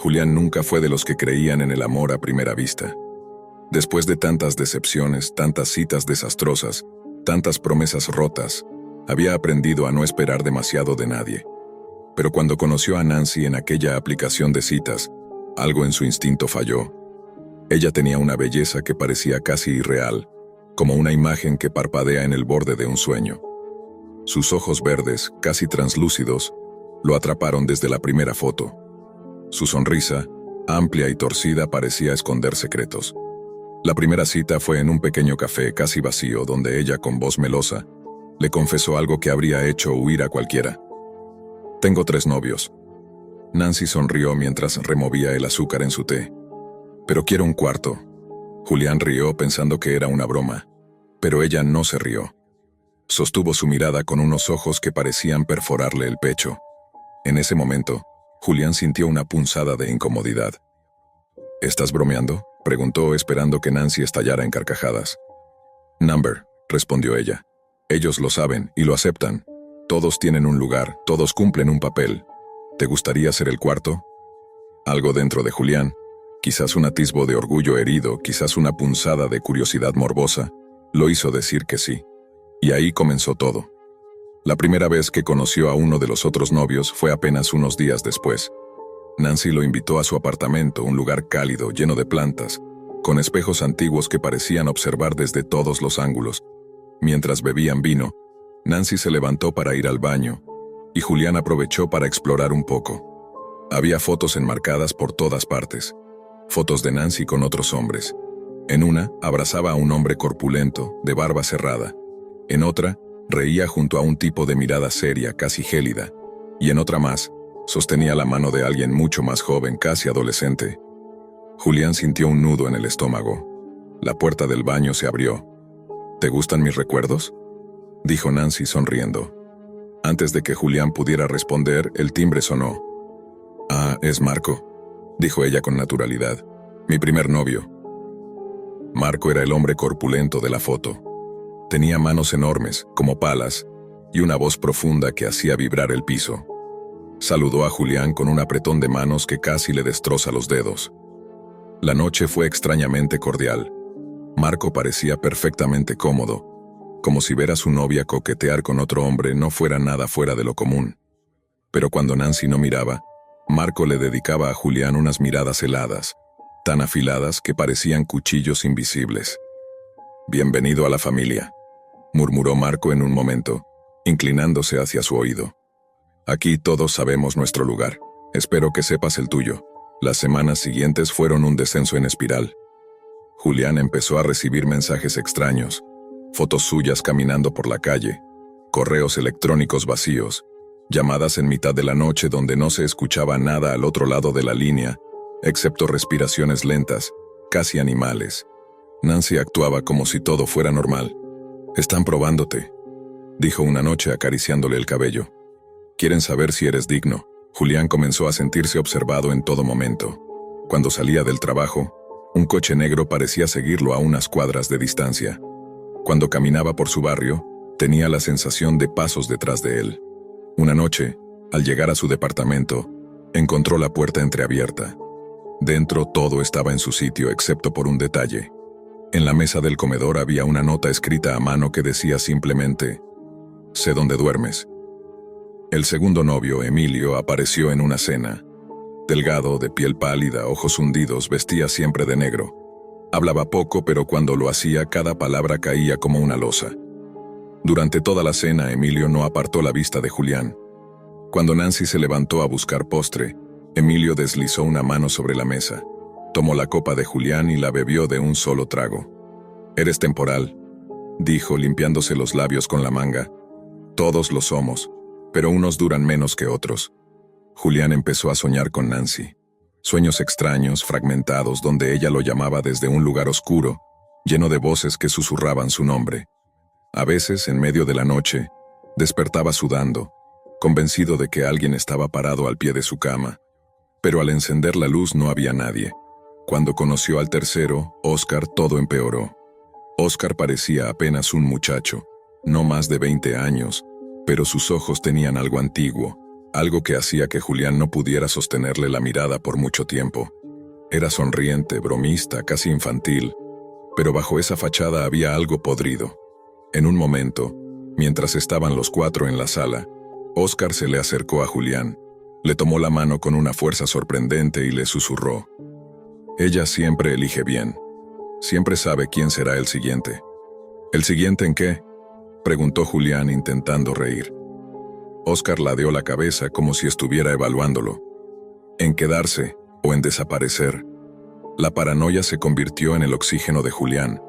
Julián nunca fue de los que creían en el amor a primera vista. Después de tantas decepciones, tantas citas desastrosas, tantas promesas rotas, había aprendido a no esperar demasiado de nadie. Pero cuando conoció a Nancy en aquella aplicación de citas, algo en su instinto falló. Ella tenía una belleza que parecía casi irreal, como una imagen que parpadea en el borde de un sueño. Sus ojos verdes, casi translúcidos, lo atraparon desde la primera foto. Su sonrisa, amplia y torcida, parecía esconder secretos. La primera cita fue en un pequeño café casi vacío, donde ella, con voz melosa, le confesó algo que habría hecho huir a cualquiera. «Tengo 3 novios». Nancy sonrió mientras removía el azúcar en su té. «Pero quiero un cuarto». Julián rió pensando que era una broma, pero ella no se rió. Sostuvo su mirada con unos ojos que parecían perforarle el pecho. En ese momento, Julián sintió una punzada de incomodidad. «¿Estás bromeando?», preguntó, esperando que Nancy estallara en carcajadas. «Number», respondió ella. «Ellos lo saben y lo aceptan. Todos tienen un lugar, todos cumplen un papel. ¿Te gustaría ser el cuarto?». Algo dentro de Julián, quizás un atisbo de orgullo herido, quizás una punzada de curiosidad morbosa, lo hizo decir que sí. Y ahí comenzó todo. La primera vez que conoció a uno de los otros novios fue apenas unos días después. Nancy lo invitó a su apartamento, un lugar cálido, lleno de plantas, con espejos antiguos que parecían observar desde todos los ángulos. Mientras bebían vino, Nancy se levantó para ir al baño, y Julián aprovechó para explorar un poco. Había fotos enmarcadas por todas partes. Fotos de Nancy con otros hombres. En una, abrazaba a un hombre corpulento, de barba cerrada. En otra, reía junto a un tipo de mirada seria, casi gélida. Y en otra más, sostenía la mano de alguien mucho más joven, casi adolescente. Julián sintió un nudo en el estómago. La puerta del baño se abrió. «¿Te gustan mis recuerdos?», dijo Nancy sonriendo. Antes de que Julián pudiera responder, el timbre sonó. «Ah, es Marco», dijo ella con naturalidad. «Mi primer novio». Marco era el hombre corpulento de la foto. Tenía manos enormes, como palas, y una voz profunda que hacía vibrar el piso. Saludó a Julián con un apretón de manos que casi le destroza los dedos. La noche fue extrañamente cordial. Marco parecía perfectamente cómodo, como si ver a su novia coquetear con otro hombre no fuera nada fuera de lo común. Pero cuando Nancy no miraba, Marco le dedicaba a Julián unas miradas heladas, tan afiladas que parecían cuchillos invisibles. «Bienvenido a la familia», murmuró Marco en un momento, inclinándose hacia su oído. «Aquí todos sabemos nuestro lugar. Espero que sepas el tuyo». Las semanas siguientes fueron un descenso en espiral. Julián empezó a recibir mensajes extraños, fotos suyas caminando por la calle, correos electrónicos vacíos, llamadas en mitad de la noche donde no se escuchaba nada al otro lado de la línea, excepto respiraciones lentas, casi animales. Nancy actuaba como si todo fuera normal. «Están probándote», dijo una noche acariciándole el cabello. «Quieren saber si eres digno». Julián comenzó a sentirse observado en todo momento. Cuando salía del trabajo, un coche negro parecía seguirlo a unas cuadras de distancia. Cuando caminaba por su barrio, tenía la sensación de pasos detrás de él. Una noche, al llegar a su departamento, encontró la puerta entreabierta. Dentro todo estaba en su sitio excepto por un detalle. En la mesa del comedor había una nota escrita a mano que decía simplemente: «Sé dónde duermes». El segundo novio, Emilio, apareció en una cena. Delgado, de piel pálida, ojos hundidos, vestía siempre de negro. Hablaba poco, pero cuando lo hacía, cada palabra caía como una losa. Durante toda la cena, Emilio no apartó la vista de Julián. Cuando Nancy se levantó a buscar postre, Emilio deslizó una mano sobre la mesa, tomó la copa de Julián y la bebió de un solo trago. «Eres temporal», dijo, limpiándose los labios con la manga. «Todos lo somos, pero unos duran menos que otros». Julián empezó a soñar con Nancy. Sueños extraños, fragmentados, donde ella lo llamaba desde un lugar oscuro, lleno de voces que susurraban su nombre. A veces, en medio de la noche, despertaba sudando, convencido de que alguien estaba parado al pie de su cama. Pero al encender la luz no había nadie. Cuando conoció al tercero, Oscar, todo empeoró. Oscar parecía apenas un muchacho, no más de 20 años, pero sus ojos tenían algo antiguo, algo que hacía que Julián no pudiera sostenerle la mirada por mucho tiempo. Era sonriente, bromista, casi infantil, pero bajo esa fachada había algo podrido. En un momento, mientras estaban los cuatro en la sala, Óscar se le acercó a Julián, le tomó la mano con una fuerza sorprendente y le susurró: «Ella siempre elige bien. Siempre sabe quién será el siguiente». «¿El siguiente en qué?», preguntó Julián intentando reír. Óscar ladeó la cabeza como si estuviera evaluándolo. «En quedarse o en desaparecer». La paranoia se convirtió en el oxígeno de Julián.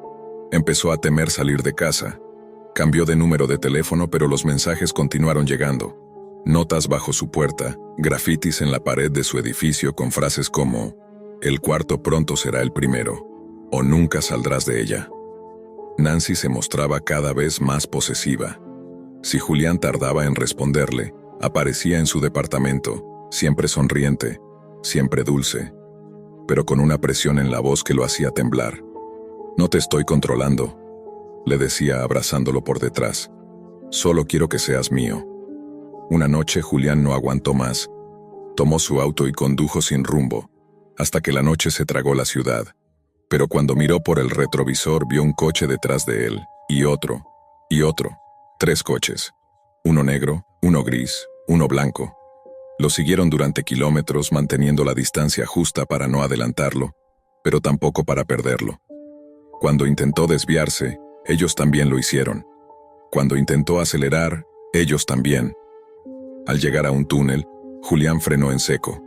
Empezó a temer salir de casa. Cambió de número de teléfono, pero los mensajes continuaron llegando. Notas bajo su puerta, grafitis en la pared de su edificio con frases como: «El cuarto pronto será el primero», o «Nunca saldrás de ella». Nancy se mostraba cada vez más posesiva. Si Julián tardaba en responderle, aparecía en su departamento, siempre sonriente, siempre dulce, pero con una presión en la voz que lo hacía temblar. «No te estoy controlando», le decía abrazándolo por detrás. «Solo quiero que seas mío». Una noche Julián no aguantó más. Tomó su auto y condujo sin rumbo, hasta que la noche se tragó la ciudad. Pero cuando miró por el retrovisor vio un coche detrás de él, y otro, y otro. 3 coches. Uno negro, uno gris, uno blanco. Lo siguieron durante kilómetros, manteniendo la distancia justa para no adelantarlo, pero tampoco para perderlo. Cuando intentó desviarse, ellos también lo hicieron. Cuando intentó acelerar, ellos también. Al llegar a un túnel, Julián frenó en seco.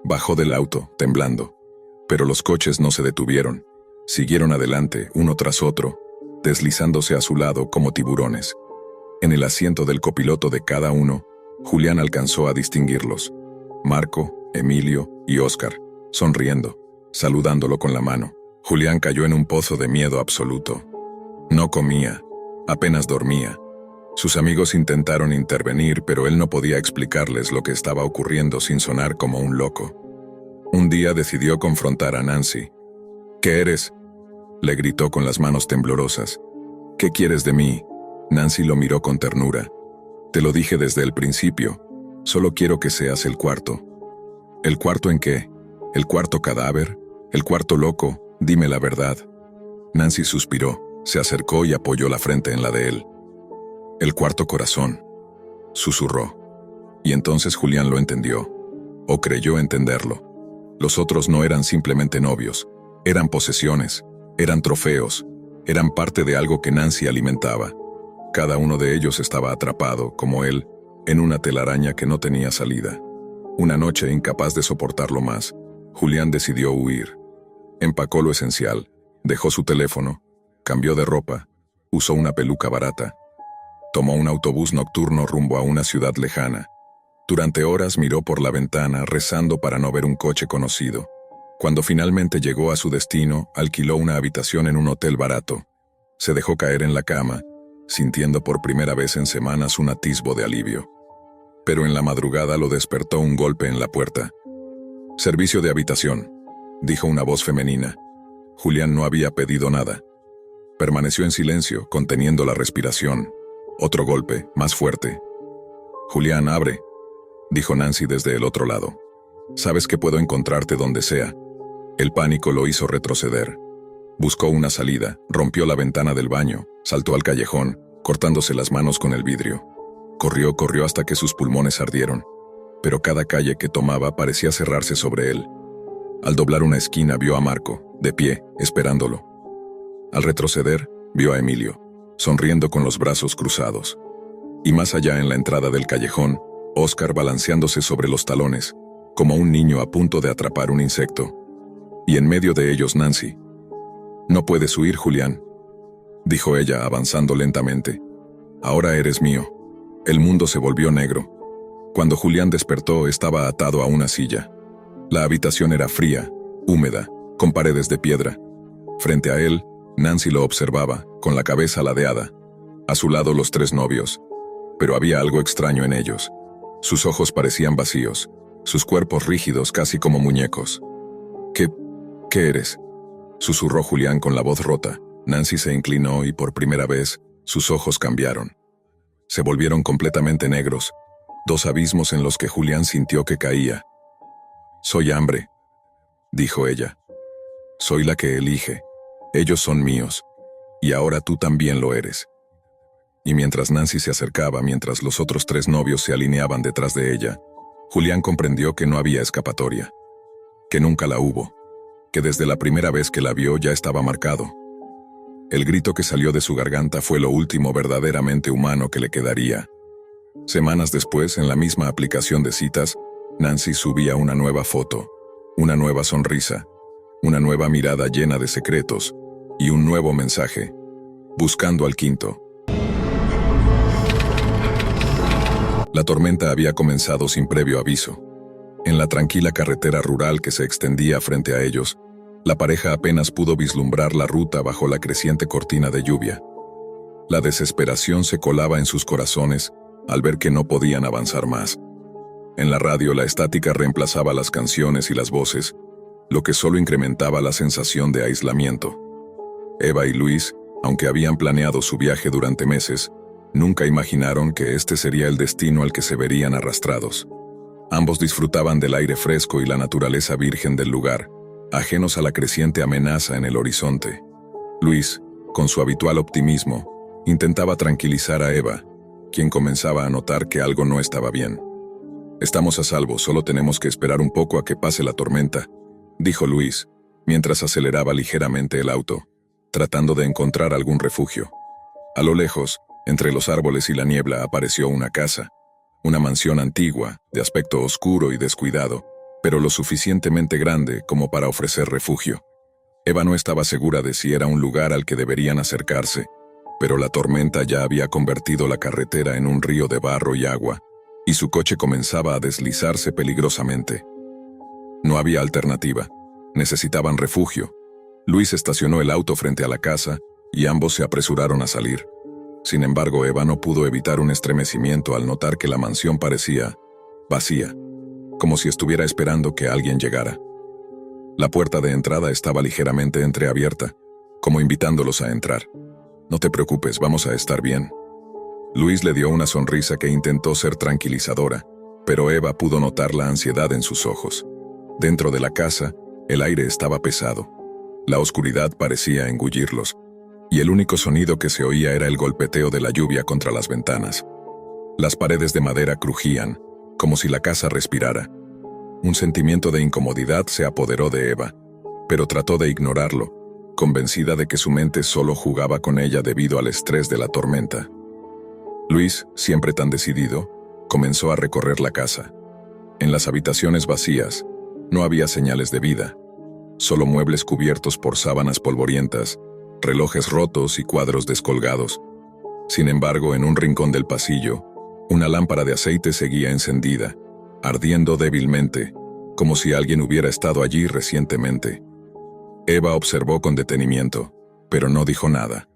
Bajó del auto, temblando. Pero los coches no se detuvieron. Siguieron adelante, uno tras otro, deslizándose a su lado como tiburones. En el asiento del copiloto de cada uno, Julián alcanzó a distinguirlos: Marco, Emilio y Óscar, sonriendo, saludándolo con la mano. Julián cayó en un pozo de miedo absoluto. No comía, apenas dormía. Sus amigos intentaron intervenir, pero él no podía explicarles lo que estaba ocurriendo sin sonar como un loco. Un día decidió confrontar a Nancy. «¿Qué eres?», le gritó con las manos temblorosas. «¿Qué quieres de mí?». Nancy lo miró con ternura. «Te lo dije desde el principio. Solo quiero que seas el cuarto». «¿El cuarto en qué? ¿El cuarto cadáver? ¿El cuarto loco? Dime la verdad». Nancy suspiró, se acercó y apoyó la frente en la de él. «El cuarto corazón», susurró. Y entonces Julián lo entendió, o creyó entenderlo. Los otros no eran simplemente novios, eran posesiones, eran trofeos, eran parte de algo que Nancy alimentaba. Cada uno de ellos estaba atrapado, como él, en una telaraña que no tenía salida. Una noche, incapaz de soportarlo más, Julián decidió huir. Empacó lo esencial, dejó su teléfono, cambió de ropa, usó una peluca barata. Tomó un autobús nocturno rumbo a una ciudad lejana. Durante horas miró por la ventana, rezando para no ver un coche conocido. Cuando finalmente llegó a su destino, alquiló una habitación en un hotel barato. Se dejó caer en la cama, sintiendo por primera vez en semanas un atisbo de alivio. Pero en la madrugada lo despertó un golpe en la puerta. «Servicio de habitación», dijo una voz femenina. Julián no había pedido nada. Permaneció en silencio, conteniendo la respiración. Otro golpe, más fuerte. «Julián, abre», dijo Nancy desde el otro lado. «Sabes que puedo encontrarte donde sea». El pánico lo hizo retroceder. Buscó una salida, rompió la ventana del baño, saltó al callejón, cortándose las manos con el vidrio. Corrió hasta que sus pulmones ardieron, pero cada calle que tomaba parecía cerrarse sobre él. Al doblar una esquina vio a Marco, de pie, esperándolo. Al retroceder, vio a Emilio, sonriendo con los brazos cruzados. Y más allá en la entrada del callejón, Óscar balanceándose sobre los talones, como un niño a punto de atrapar un insecto. Y en medio de ellos Nancy. «No puedes huir, Julián», dijo ella avanzando lentamente. «Ahora eres mío». El mundo se volvió negro. Cuando Julián despertó estaba atado a una silla. La habitación era fría, húmeda, con paredes de piedra. Frente a él, Nancy lo observaba, con la cabeza ladeada. A su lado los 3 novios. Pero había algo extraño en ellos. Sus ojos parecían vacíos, sus cuerpos rígidos casi como muñecos. ¿Qué eres?», susurró Julián con la voz rota. Nancy se inclinó y por primera vez sus ojos cambiaron. Se volvieron completamente negros, Dos abismos en los que Julián sintió que caía. «Soy hambre», dijo ella. «Soy la que elige. Ellos son míos. Y ahora tú también lo eres». Y mientras Nancy se acercaba, mientras los otros 3 novios se alineaban detrás de ella, Julián comprendió que no había escapatoria, que nunca la hubo, que desde la primera vez que la vio ya estaba marcado. El grito que salió de su garganta fue lo último verdaderamente humano que le quedaría. Semanas después, en la misma aplicación de citas, Nancy subía una nueva foto, una nueva sonrisa, una nueva mirada llena de secretos y un nuevo mensaje, buscando al quinto. La tormenta había comenzado sin previo aviso. En la tranquila carretera rural que se extendía frente a ellos, la pareja apenas pudo vislumbrar la ruta bajo la creciente cortina de lluvia. La desesperación se colaba en sus corazones al ver que no podían avanzar más. En la radio la estática reemplazaba las canciones y las voces, lo que solo incrementaba la sensación de aislamiento. Eva y Luis, aunque habían planeado su viaje durante meses, nunca imaginaron que este sería el destino al que se verían arrastrados. Ambos disfrutaban del aire fresco y la naturaleza virgen del lugar, ajenos a la creciente amenaza en el horizonte. Luis, con su habitual optimismo, intentaba tranquilizar a Eva, quien comenzaba a notar que algo no estaba bien. «Estamos a salvo, solo tenemos que esperar un poco a que pase la tormenta», dijo Luis, mientras aceleraba ligeramente el auto, tratando de encontrar algún refugio. A lo lejos, entre los árboles y la niebla, apareció una casa, una mansión antigua, de aspecto oscuro y descuidado, pero lo suficientemente grande como para ofrecer refugio. Eva no estaba segura de si era un lugar al que deberían acercarse, pero la tormenta ya había convertido la carretera en un río de barro y agua, y su coche comenzaba a deslizarse peligrosamente. No había alternativa. Necesitaban refugio. Luis estacionó el auto frente a la casa y ambos se apresuraron a salir. Sin embargo, Eva no pudo evitar un estremecimiento al notar que la mansión parecía vacía, como si estuviera esperando que alguien llegara. La puerta de entrada estaba ligeramente entreabierta, como invitándolos a entrar. «No te preocupes, vamos a estar bien». Luis le dio una sonrisa que intentó ser tranquilizadora, pero Eva pudo notar la ansiedad en sus ojos. Dentro de la casa, el aire estaba pesado. La oscuridad parecía engullirlos, y el único sonido que se oía era el golpeteo de la lluvia contra las ventanas. Las paredes de madera crujían, como si la casa respirara. Un sentimiento de incomodidad se apoderó de Eva, pero trató de ignorarlo, convencida de que su mente solo jugaba con ella debido al estrés de la tormenta. Luis, siempre tan decidido, comenzó a recorrer la casa. En las habitaciones vacías, no había señales de vida, solo muebles cubiertos por sábanas polvorientas, relojes rotos y cuadros descolgados. Sin embargo, en un rincón del pasillo, una lámpara de aceite seguía encendida, ardiendo débilmente, como si alguien hubiera estado allí recientemente. Eva observó con detenimiento, pero no dijo nada.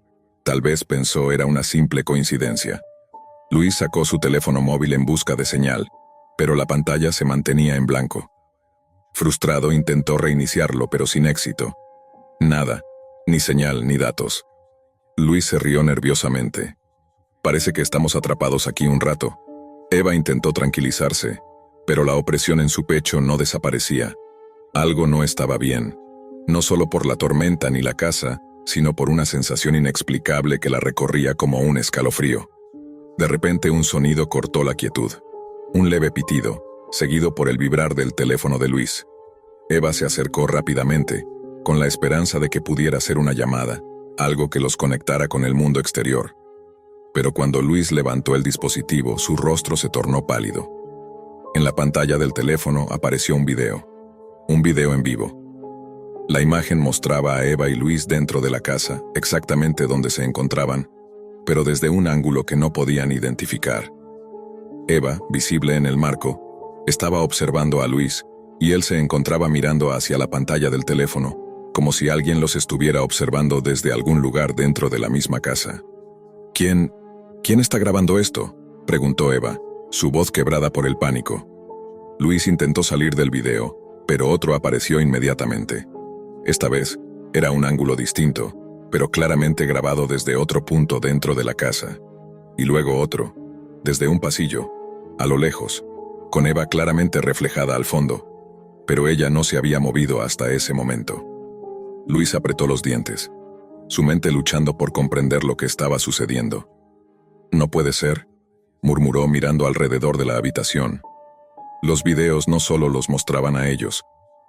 Tal vez pensó era una simple coincidencia. Luis sacó su teléfono móvil en busca de señal, pero la pantalla se mantenía en blanco. Frustrado, intentó reiniciarlo, pero sin éxito. Nada, ni señal ni datos. Luis se rió nerviosamente. «Parece que estamos atrapados aquí un rato». Eva intentó tranquilizarse, pero la opresión en su pecho no desaparecía. Algo no estaba bien, no solo por la tormenta ni la casa, sino por una sensación inexplicable que la recorría como un escalofrío. De repente un sonido cortó la quietud. Un leve pitido, seguido por el vibrar del teléfono de Luis. Eva se acercó rápidamente, con la esperanza de que pudiera ser una llamada, algo que los conectara con el mundo exterior. Pero cuando Luis levantó el dispositivo, su rostro se tornó pálido. En la pantalla del teléfono apareció un video en vivo. La imagen mostraba a Eva y Luis dentro de la casa, exactamente donde se encontraban, pero desde un ángulo que no podían identificar. Eva, visible en el marco, estaba observando a Luis, y él se encontraba mirando hacia la pantalla del teléfono, como si alguien los estuviera observando desde algún lugar dentro de la misma casa. ¿Quién está grabando esto?», preguntó Eva, su voz quebrada por el pánico. Luis intentó salir del video, pero otro apareció inmediatamente. Esta vez, era un ángulo distinto, pero claramente grabado desde otro punto dentro de la casa. Y luego otro, desde un pasillo, a lo lejos, con Eva claramente reflejada al fondo, pero ella no se había movido hasta ese momento. Luis apretó los dientes, su mente luchando por comprender lo que estaba sucediendo. «No puede ser», murmuró mirando alrededor de la habitación. Los videos no solo los mostraban a ellos,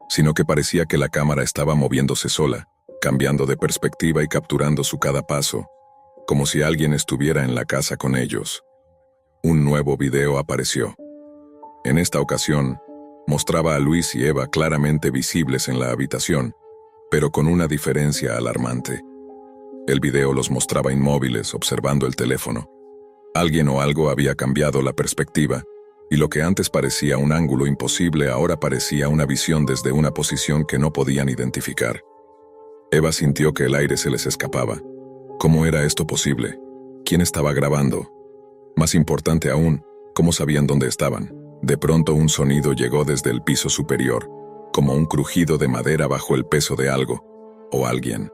sino que parecía que la cámara estaba moviéndose sola, cambiando de perspectiva y capturando su cada paso, como si alguien estuviera en la casa con ellos. Un nuevo video apareció. En esta ocasión, mostraba a Luis y Eva claramente visibles en la habitación, pero con una diferencia alarmante. El video los mostraba inmóviles, observando el teléfono. Alguien o algo había cambiado la perspectiva, y lo que antes parecía un ángulo imposible ahora parecía una visión desde una posición que no podían identificar. Eva sintió que el aire se les escapaba. ¿Cómo era esto posible? ¿Quién estaba grabando? Más importante aún, ¿cómo sabían dónde estaban? De pronto un sonido llegó desde el piso superior, como un crujido de madera bajo el peso de algo, o alguien.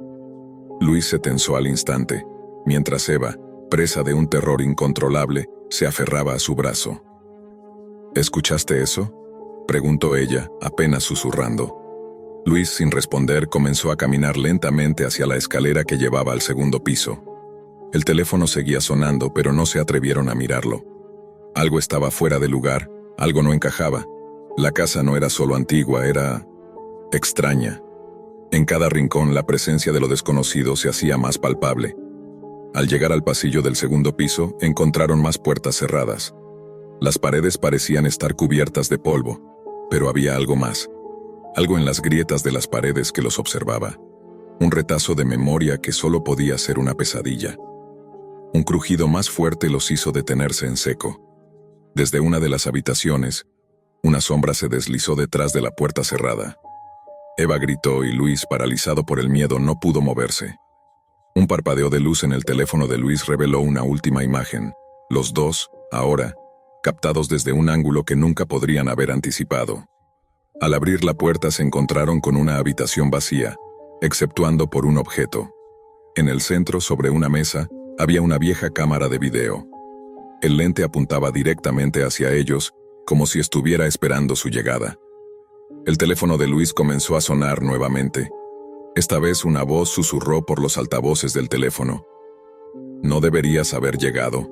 Luis se tensó al instante, mientras Eva, presa de un terror incontrolable, se aferraba a su brazo. ¿Escuchaste eso?, preguntó ella, apenas susurrando. Luis, sin responder, comenzó a caminar lentamente hacia la escalera que llevaba al segundo piso. El teléfono seguía sonando, pero no se atrevieron a mirarlo. Algo estaba fuera de lugar, algo no encajaba. La casa no era solo antigua, era extraña. En cada rincón la presencia de lo desconocido se hacía más palpable. Al llegar al pasillo del segundo piso, encontraron más puertas cerradas. Las paredes parecían estar cubiertas de polvo, pero había algo más. Algo en las grietas de las paredes que los observaba. Un retazo de memoria que solo podía ser una pesadilla. Un crujido más fuerte los hizo detenerse en seco. Desde una de las habitaciones, una sombra se deslizó detrás de la puerta cerrada. Eva gritó y Luis, paralizado por el miedo, no pudo moverse. Un parpadeo de luz en el teléfono de Luis reveló una última imagen. Los dos, ahora, captados desde un ángulo que nunca podrían haber anticipado. Al abrir la puerta se encontraron con una habitación vacía, exceptuando por un objeto. En el centro, sobre una mesa, había una vieja cámara de video. El lente apuntaba directamente hacia ellos, como si estuviera esperando su llegada. El teléfono de Luis comenzó a sonar nuevamente. Esta vez una voz susurró por los altavoces del teléfono. «No deberías haber llegado».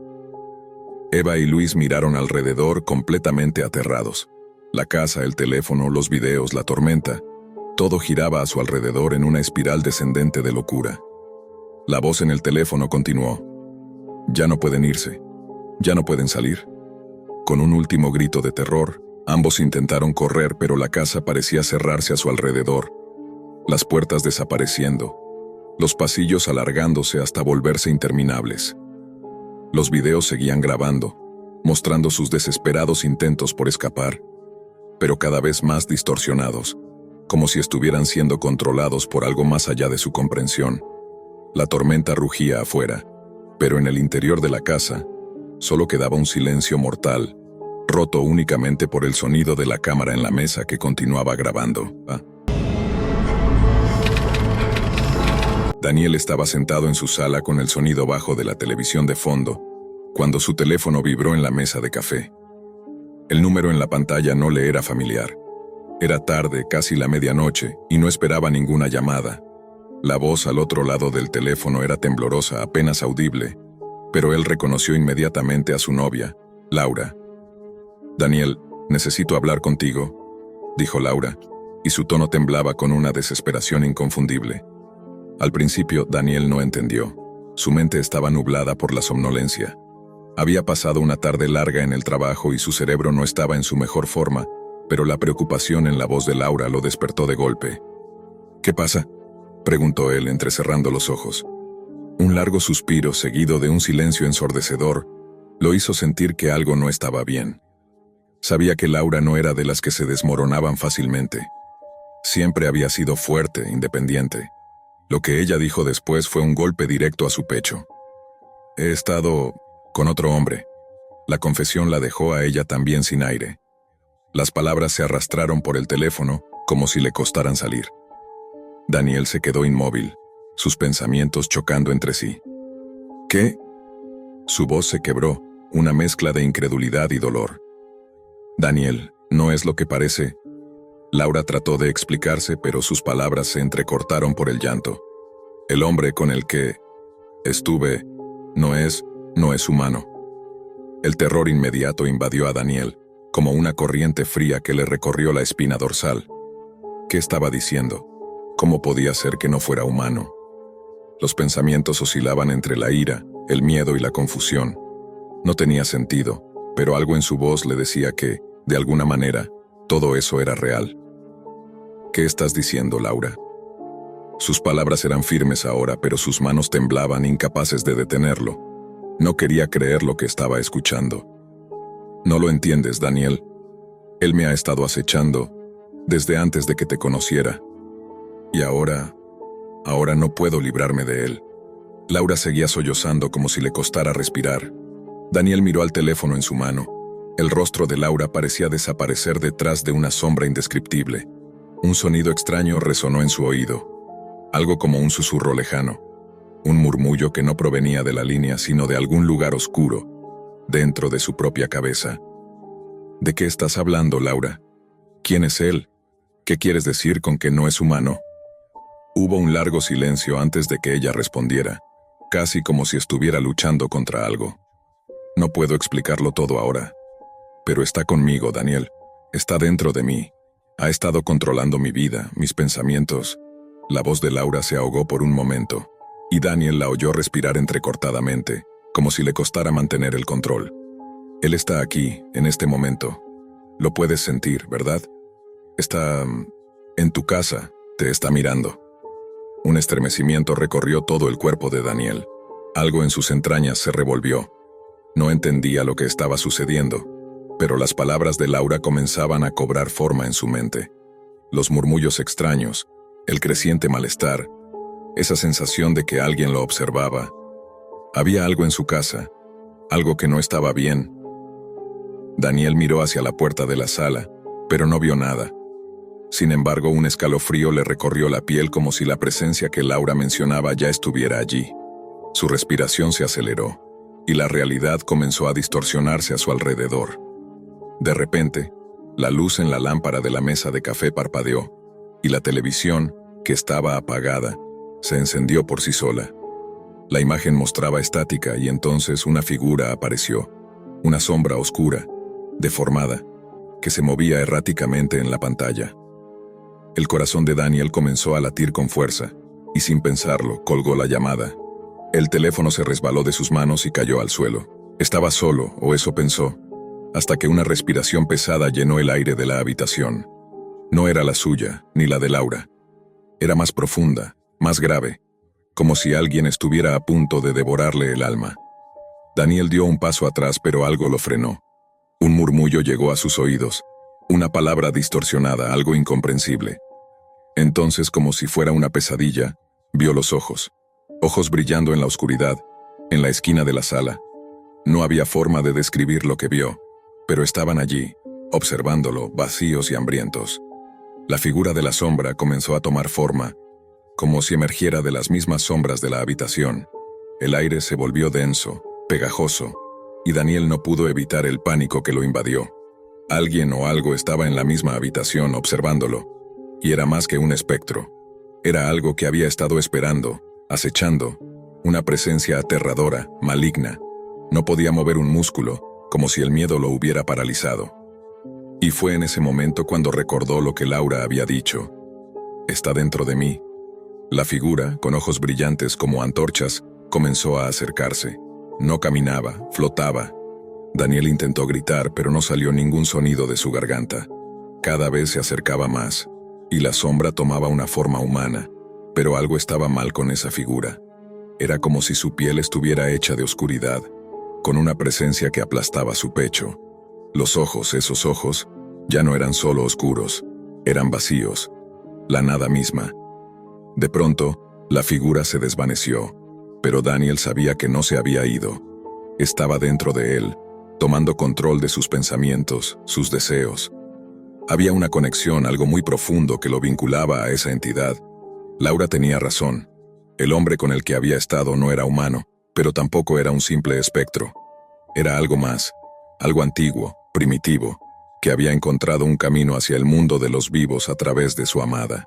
Eva y Luis miraron alrededor completamente aterrados. La casa, el teléfono, los videos, la tormenta, todo giraba a su alrededor en una espiral descendente de locura. La voz en el teléfono continuó. «Ya no pueden irse. Ya no pueden salir». Con un último grito de terror, ambos intentaron correr, pero la casa parecía cerrarse a su alrededor. Las puertas desapareciendo, los pasillos alargándose hasta volverse interminables. Los videos seguían grabando, mostrando sus desesperados intentos por escapar, pero cada vez más distorsionados, como si estuvieran siendo controlados por algo más allá de su comprensión. La tormenta rugía afuera, pero en el interior de la casa solo quedaba un silencio mortal, roto únicamente por el sonido de la cámara en la mesa que continuaba grabando. Daniel estaba sentado en su sala con el sonido bajo de la televisión de fondo, cuando su teléfono vibró en la mesa de café. El número en la pantalla no le era familiar. Era tarde, casi la medianoche, y no esperaba ninguna llamada. La voz al otro lado del teléfono era temblorosa, apenas audible, pero él reconoció inmediatamente a su novia, Laura. «Daniel, necesito hablar contigo», dijo Laura, y su tono temblaba con una desesperación inconfundible. Al principio, Daniel no entendió. Su mente estaba nublada por la somnolencia. Había pasado una tarde larga en el trabajo y su cerebro no estaba en su mejor forma, pero la preocupación en la voz de Laura lo despertó de golpe. «¿Qué pasa?», preguntó él entrecerrando los ojos. Un largo suspiro, seguido de un silencio ensordecedor, lo hizo sentir que algo no estaba bien. Sabía que Laura no era de las que se desmoronaban fácilmente. Siempre había sido fuerte, independiente. Lo que ella dijo después fue un golpe directo a su pecho. «He estado con otro hombre». La confesión la dejó a ella también sin aire. Las palabras se arrastraron por el teléfono, como si le costaran salir. Daniel se quedó inmóvil, sus pensamientos chocando entre sí. «¿Qué?». Su voz se quebró, una mezcla de incredulidad y dolor. Daniel, no es lo que parece. Laura trató de explicarse, pero sus palabras se entrecortaron por el llanto. El hombre con el que estuve no es humano. El terror inmediato invadió a Daniel, como una corriente fría que le recorrió la espina dorsal. ¿Qué estaba diciendo? ¿Cómo podía ser que no fuera humano? Los pensamientos oscilaban entre la ira, el miedo y la confusión. No tenía sentido, pero algo en su voz le decía que, de alguna manera, todo eso era real. ¿Qué estás diciendo, Laura? Sus palabras eran firmes ahora, pero sus manos temblaban, incapaces de detenerlo. No quería creer lo que estaba escuchando. No lo entiendes, Daniel. Él me ha estado acechando desde antes de que te conociera. Y ahora no puedo librarme de él. Laura seguía sollozando como si le costara respirar. Daniel miró al teléfono en su mano. El rostro de Laura parecía desaparecer detrás de una sombra indescriptible. Un sonido extraño resonó en su oído. Algo como un susurro lejano. Un murmullo que no provenía de la línea, sino de algún lugar oscuro, dentro de su propia cabeza. ¿De qué estás hablando, Laura? ¿Quién es él? ¿Qué quieres decir con que no es humano? Hubo un largo silencio antes de que ella respondiera, casi como si estuviera luchando contra algo. No puedo explicarlo todo ahora. Pero está conmigo, Daniel. Está dentro de mí. Ha estado controlando mi vida, mis pensamientos. La voz de Laura se ahogó por un momento, y Daniel la oyó respirar entrecortadamente, como si le costara mantener el control. Él está aquí, en este momento. Lo puedes sentir, ¿verdad? Está en tu casa, te está mirando. Un estremecimiento recorrió todo el cuerpo de Daniel. Algo en sus entrañas se revolvió. No entendía lo que estaba sucediendo, pero las palabras de Laura comenzaban a cobrar forma en su mente. Los murmullos extraños, el creciente malestar, esa sensación de que alguien lo observaba. Había algo en su casa, algo que no estaba bien. Daniel miró hacia la puerta de la sala, pero no vio nada. Sin embargo, un escalofrío le recorrió la piel como si la presencia que Laura mencionaba ya estuviera allí. Su respiración se aceleró, y la realidad comenzó a distorsionarse a su alrededor. De repente, la luz en la lámpara de la mesa de café parpadeó, y la televisión, que estaba apagada, se encendió por sí sola. La imagen mostraba estática y entonces una figura apareció, una sombra oscura, deformada, que se movía erráticamente en la pantalla. El corazón de Daniel comenzó a latir con fuerza, y sin pensarlo, colgó la llamada. El teléfono se resbaló de sus manos y cayó al suelo. Estaba solo, o eso pensó, hasta que una respiración pesada llenó el aire de la habitación. No era la suya, ni la de Laura. Era más profunda, más grave, como si alguien estuviera a punto de devorarle el alma. Daniel dio un paso atrás, pero algo lo frenó. Un murmullo llegó a sus oídos, una palabra distorsionada, algo incomprensible. Entonces, como si fuera una pesadilla, vio los ojos brillando en la oscuridad, en la esquina de la sala. No había forma de describir lo que vio, pero estaban allí, observándolo, vacíos y hambrientos. La figura de la sombra comenzó a tomar forma, como si emergiera de las mismas sombras de la habitación. El aire se volvió denso, pegajoso, y Daniel no pudo evitar el pánico que lo invadió. Alguien o algo estaba en la misma habitación observándolo, y era más que un espectro. Era algo que había estado esperando, acechando, una presencia aterradora, maligna. No podía mover un músculo, como si el miedo lo hubiera paralizado. Y fue en ese momento cuando recordó lo que Laura había dicho. Está dentro de mí. La figura, con ojos brillantes como antorchas, comenzó a acercarse. No caminaba, flotaba. Daniel intentó gritar, pero no salió ningún sonido de su garganta. Cada vez se acercaba más, y la sombra tomaba una forma humana, pero algo estaba mal con esa figura. Era como si su piel estuviera hecha de oscuridad, con una presencia que aplastaba su pecho. Los ojos, esos ojos, ya no eran solo oscuros, eran vacíos, la nada misma. De pronto, la figura se desvaneció, pero Daniel sabía que no se había ido. Estaba dentro de él, tomando control de sus pensamientos, sus deseos. Había una conexión, algo muy profundo que lo vinculaba a esa entidad. Laura tenía razón. El hombre con el que había estado no era humano, pero tampoco era un simple espectro. Era algo más, algo antiguo, primitivo, que había encontrado un camino hacia el mundo de los vivos a través de su amada.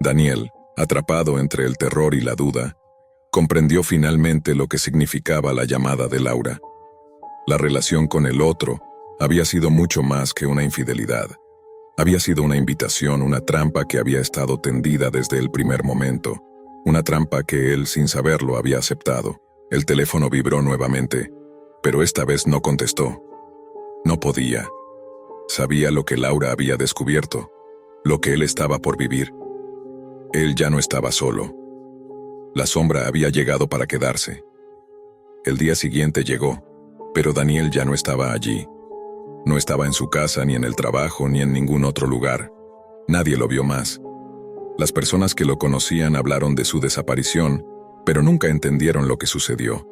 Daniel, atrapado entre el terror y la duda, comprendió finalmente lo que significaba la llamada de Laura. La relación con el otro había sido mucho más que una infidelidad. Había sido una invitación, una trampa que había estado tendida desde el primer momento, una trampa que él, sin saberlo, había aceptado. El teléfono vibró nuevamente, pero esta vez no contestó. No podía. Sabía lo que Laura había descubierto, lo que él estaba por vivir. Él ya no estaba solo. La sombra había llegado para quedarse. El día siguiente llegó, pero Daniel ya no estaba allí. No estaba en su casa, ni en el trabajo, ni en ningún otro lugar. Nadie lo vio más. Las personas que lo conocían hablaron de su desaparición, pero nunca entendieron lo que sucedió.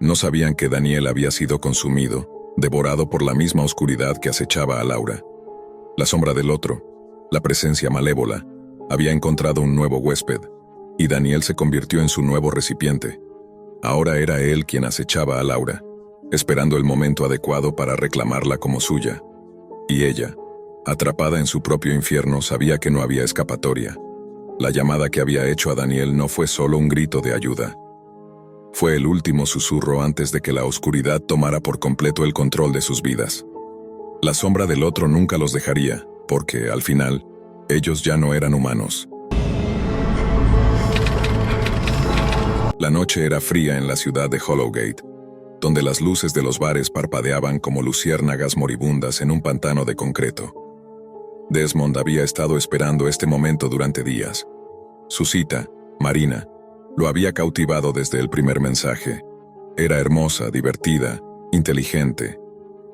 No sabían que Daniel había sido consumido, devorado por la misma oscuridad que acechaba a Laura. La sombra del otro, la presencia malévola, había encontrado un nuevo huésped, y Daniel se convirtió en su nuevo recipiente. Ahora era él quien acechaba a Laura, esperando el momento adecuado para reclamarla como suya. Y ella, atrapada en su propio infierno, sabía que no había escapatoria. La llamada que había hecho a Daniel no fue solo un grito de ayuda. Fue el último susurro antes de que la oscuridad tomara por completo el control de sus vidas. La sombra del otro nunca los dejaría, porque, al final, ellos ya no eran humanos. La noche era fría en la ciudad de Hollowgate, donde las luces de los bares parpadeaban como luciérnagas moribundas en un pantano de concreto. Desmond había estado esperando este momento durante días. Su cita, Marina, lo había cautivado desde el primer mensaje. Era hermosa, divertida, inteligente.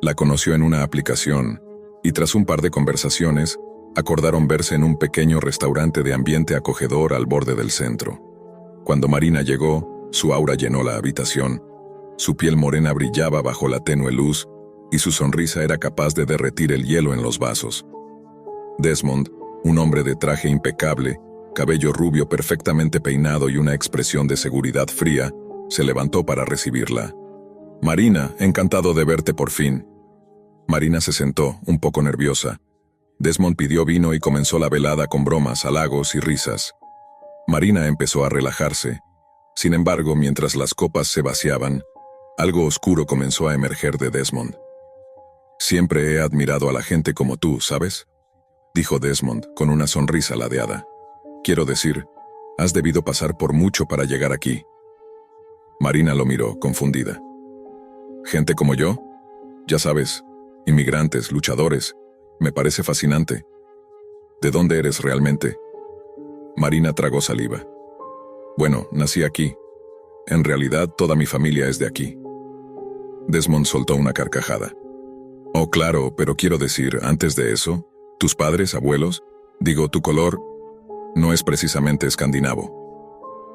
La conoció en una aplicación, y tras un par de conversaciones, acordaron verse en un pequeño restaurante de ambiente acogedor al borde del centro. Cuando Marina llegó, su aura llenó la habitación. Su piel morena brillaba bajo la tenue luz, y su sonrisa era capaz de derretir el hielo en los vasos. Desmond, un hombre de traje impecable, cabello rubio perfectamente peinado y una expresión de seguridad fría, se levantó para recibirla. «Marina, encantado de verte por fin». Marina se sentó, un poco nerviosa. Desmond pidió vino y comenzó la velada con bromas, halagos y risas. Marina empezó a relajarse. Sin embargo, mientras las copas se vaciaban, algo oscuro comenzó a emerger de Desmond. «Siempre he admirado a la gente como tú, ¿sabes?», dijo Desmond, con una sonrisa ladeada. «Quiero decir, has debido pasar por mucho para llegar aquí». Marina lo miró, confundida. «¿Gente como yo? Ya sabes, inmigrantes, luchadores. Me parece fascinante. ¿De dónde eres realmente?». Marina tragó saliva. «Bueno, nací aquí. En realidad, toda mi familia es de aquí». Desmond soltó una carcajada. «Oh, claro, pero quiero decir, antes de eso, tus padres, abuelos, digo, tu color, no es precisamente escandinavo».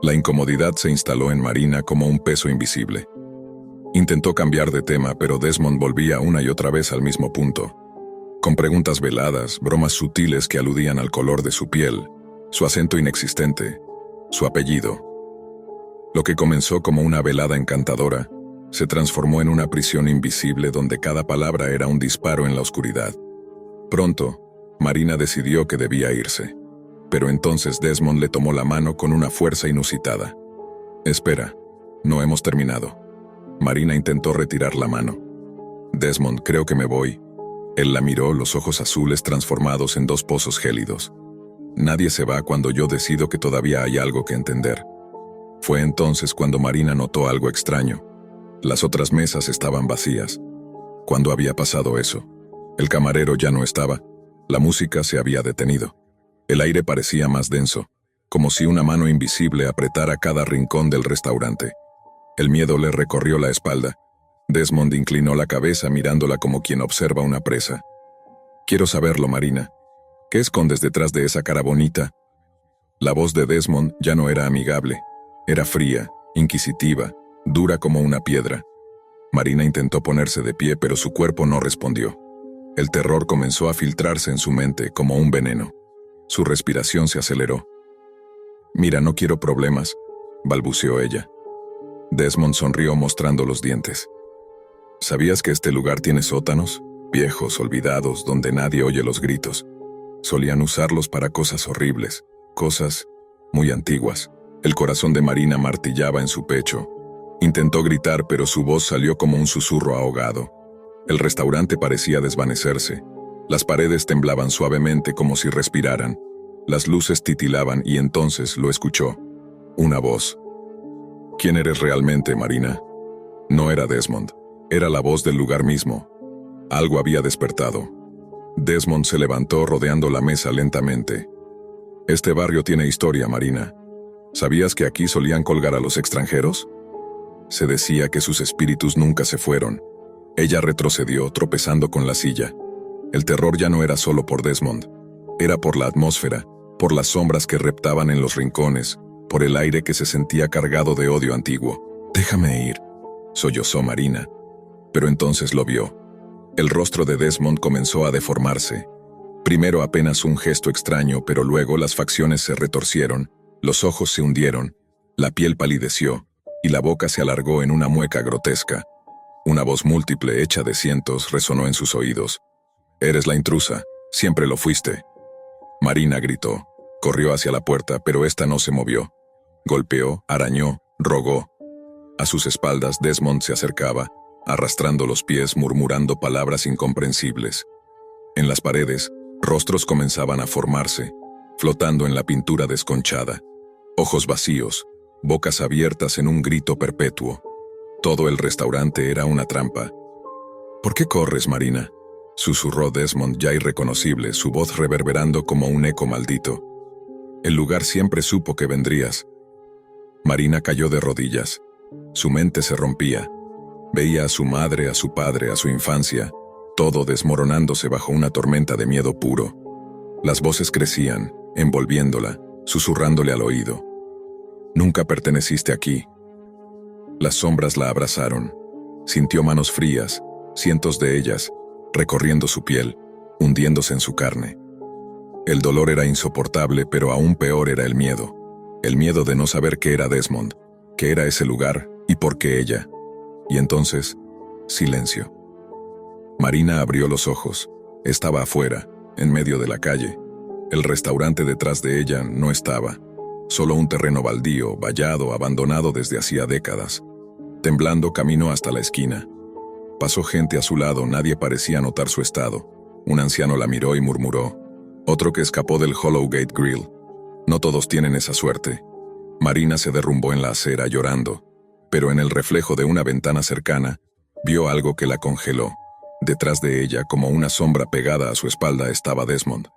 La incomodidad se instaló en Marina como un peso invisible. Intentó cambiar de tema, pero Desmond volvía una y otra vez al mismo punto, con preguntas veladas, bromas sutiles que aludían al color de su piel, su acento inexistente, su apellido. Lo que comenzó como una velada encantadora, se transformó en una prisión invisible donde cada palabra era un disparo en la oscuridad. Pronto, Marina decidió que debía irse. Pero entonces Desmond le tomó la mano con una fuerza inusitada. «Espera, no hemos terminado». Marina intentó retirar la mano. «Desmond, creo que me voy». Él la miró, los ojos azules transformados en dos pozos gélidos. «Nadie se va cuando yo decido que todavía hay algo que entender». Fue entonces cuando Marina notó algo extraño. Las otras mesas estaban vacías. ¿Cuándo había pasado eso? El camarero ya no estaba. La música se había detenido. El aire parecía más denso, como si una mano invisible apretara cada rincón del restaurante. El miedo le recorrió la espalda. Desmond inclinó la cabeza mirándola como quien observa una presa. «Quiero saberlo, Marina. ¿Qué escondes detrás de esa cara bonita?». La voz de Desmond ya no era amigable. Era fría, inquisitiva, dura como una piedra. Marina intentó ponerse de pie, pero su cuerpo no respondió. El terror comenzó a filtrarse en su mente como un veneno. Su respiración se aceleró. «Mira, no quiero problemas», balbuceó ella. Desmond sonrió mostrando los dientes. «¿Sabías que este lugar tiene sótanos?». viejos, olvidados, donde nadie oye los gritos. Solían usarlos para cosas horribles, cosas muy antiguas. El corazón de Marina martillaba en su pecho. Intentó gritar, pero su voz salió como un susurro ahogado. El restaurante parecía desvanecerse. Las paredes temblaban suavemente como si respiraran. Las luces titilaban y entonces lo escuchó. Una voz. ¿Quién eres realmente, Marina? No era Desmond. Era la voz del lugar mismo. Algo había despertado. Desmond se levantó rodeando la mesa lentamente. Este barrio tiene historia, Marina. ¿Sabías que aquí solían colgar a los extranjeros? Se decía que sus espíritus nunca se fueron. Ella retrocedió, tropezando con la silla. El terror ya no era solo por Desmond. Era por la atmósfera, por las sombras que reptaban en los rincones, por el aire que se sentía cargado de odio antiguo. «Déjame ir», sollozó Marina. Pero entonces lo vio. El rostro de Desmond comenzó a deformarse. Primero apenas un gesto extraño, pero luego las facciones se retorcieron, los ojos se hundieron, la piel palideció, y la boca se alargó en una mueca grotesca. Una voz múltiple hecha de cientos resonó en sus oídos. «Eres la intrusa, siempre lo fuiste». Marina gritó. Corrió hacia la puerta, pero ésta no se movió. Golpeó, arañó, rogó. A sus espaldas Desmond se acercaba, arrastrando los pies, murmurando palabras incomprensibles. En las paredes, rostros comenzaban a formarse, flotando en la pintura desconchada. Ojos vacíos, bocas abiertas en un grito perpetuo. Todo el restaurante era una trampa. «¿Por qué corres, Marina?», susurró Desmond, ya irreconocible, su voz reverberando como un eco maldito. «El lugar siempre supo que vendrías». Marina cayó de rodillas. Su mente se rompía. Veía a su madre, a su padre, a su infancia, todo desmoronándose bajo una tormenta de miedo puro. Las voces crecían, envolviéndola, susurrándole al oído. «Nunca perteneciste aquí». Las sombras la abrazaron. Sintió manos frías, cientos de ellas, recorriendo su piel, hundiéndose en su carne. El dolor era insoportable, pero aún peor era el miedo de no saber qué era Desmond, qué era ese lugar y por qué ella. Y entonces, silencio. Marina abrió los ojos. Estaba afuera, en medio de la calle. El restaurante detrás de ella no estaba. Solo un terreno baldío, vallado, abandonado desde hacía décadas. Temblando caminó hasta la esquina. Pasó gente a su lado, nadie parecía notar su estado. Un anciano la miró y murmuró. «Otro que escapó del Hollowgate Grill. No todos tienen esa suerte». Marina se derrumbó en la acera llorando, pero en el reflejo de una ventana cercana, vio algo que la congeló. Detrás de ella, como una sombra pegada a su espalda, estaba Desmond.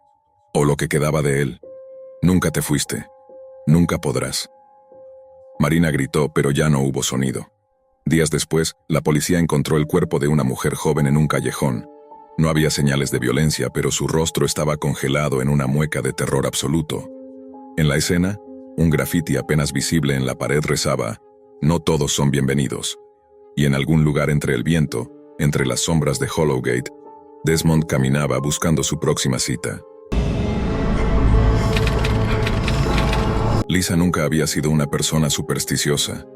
O lo que quedaba de él. «Nunca te fuiste. Nunca podrás». Marina gritó, pero ya no hubo sonido. Días después, la policía encontró el cuerpo de una mujer joven en un callejón. No había señales de violencia, pero su rostro estaba congelado en una mueca de terror absoluto. En la escena, un grafiti apenas visible en la pared rezaba: «No todos son bienvenidos». Y en algún lugar entre el viento, entre las sombras de Hollowgate, Desmond caminaba buscando su próxima cita. Lisa nunca había sido una persona supersticiosa,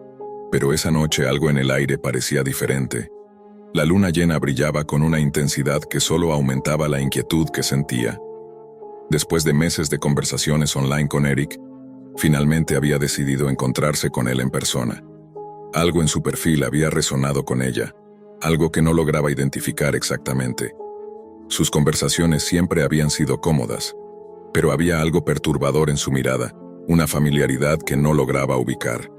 pero esa noche algo en el aire parecía diferente. La luna llena brillaba con una intensidad que solo aumentaba la inquietud que sentía. Después de meses de conversaciones online con Eric, finalmente había decidido encontrarse con él en persona. Algo en su perfil había resonado con ella, algo que no lograba identificar exactamente. Sus conversaciones siempre habían sido cómodas, pero había algo perturbador en su mirada, una familiaridad que no lograba ubicar.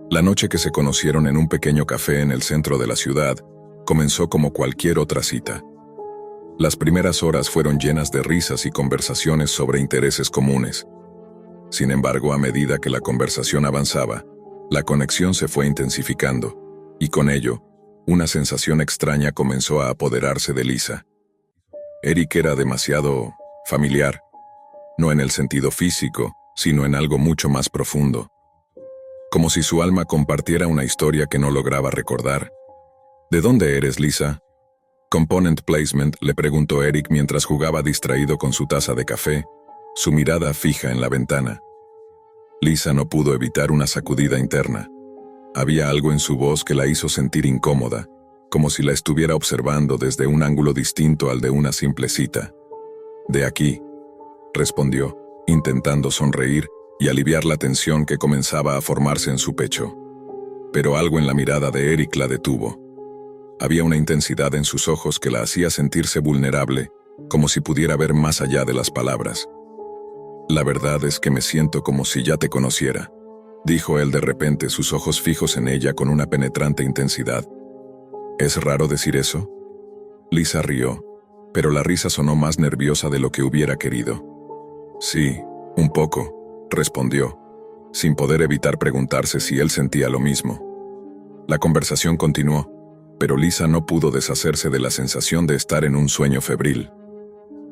La noche que se conocieron en un pequeño café en el centro de la ciudad comenzó como cualquier otra cita. Las primeras horas fueron llenas de risas y conversaciones sobre intereses comunes. Sin embargo, a medida que la conversación avanzaba, la conexión se fue intensificando, y con ello, una sensación extraña comenzó a apoderarse de Lisa. Eric era demasiado familiar, no en el sentido físico, sino en algo mucho más profundo. Como si su alma compartiera una historia que no lograba recordar. «¿De dónde eres, Lisa?» «Component Placement», le preguntó Eric mientras jugaba distraído con su taza de café, su mirada fija en la ventana. Lisa no pudo evitar una sacudida interna. Había algo en su voz que la hizo sentir incómoda, como si la estuviera observando desde un ángulo distinto al de una simple cita. «De aquí», respondió, intentando sonreír y aliviar la tensión que comenzaba a formarse en su pecho. Pero algo en la mirada de Eric la detuvo. Había una intensidad en sus ojos que la hacía sentirse vulnerable, como si pudiera ver más allá de las palabras. «La verdad es que me siento como si ya te conociera», dijo él de repente, sus ojos fijos en ella con una penetrante intensidad. «¿Es raro decir eso?» Lisa rió, pero la risa sonó más nerviosa de lo que hubiera querido. «Sí, un poco», respondió, sin poder evitar preguntarse si él sentía lo mismo. La conversación continuó, pero Lisa no pudo deshacerse de la sensación de estar en un sueño febril.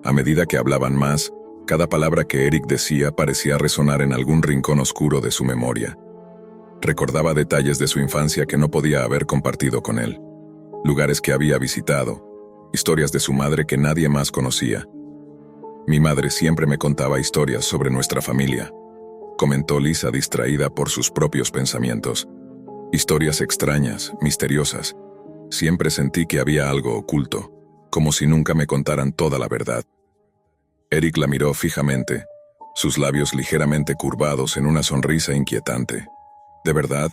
A medida que hablaban más, cada palabra que Eric decía parecía resonar en algún rincón oscuro de su memoria. Recordaba detalles de su infancia que no podía haber compartido con él, lugares que había visitado, historias de su madre que nadie más conocía. «Mi madre siempre me contaba historias sobre nuestra familia», comentó Lisa, distraída por sus propios pensamientos. «Historias extrañas, misteriosas. Siempre sentí que había algo oculto, como si nunca me contaran toda la verdad». Eric la miró fijamente, sus labios ligeramente curvados en una sonrisa inquietante. «¿De verdad?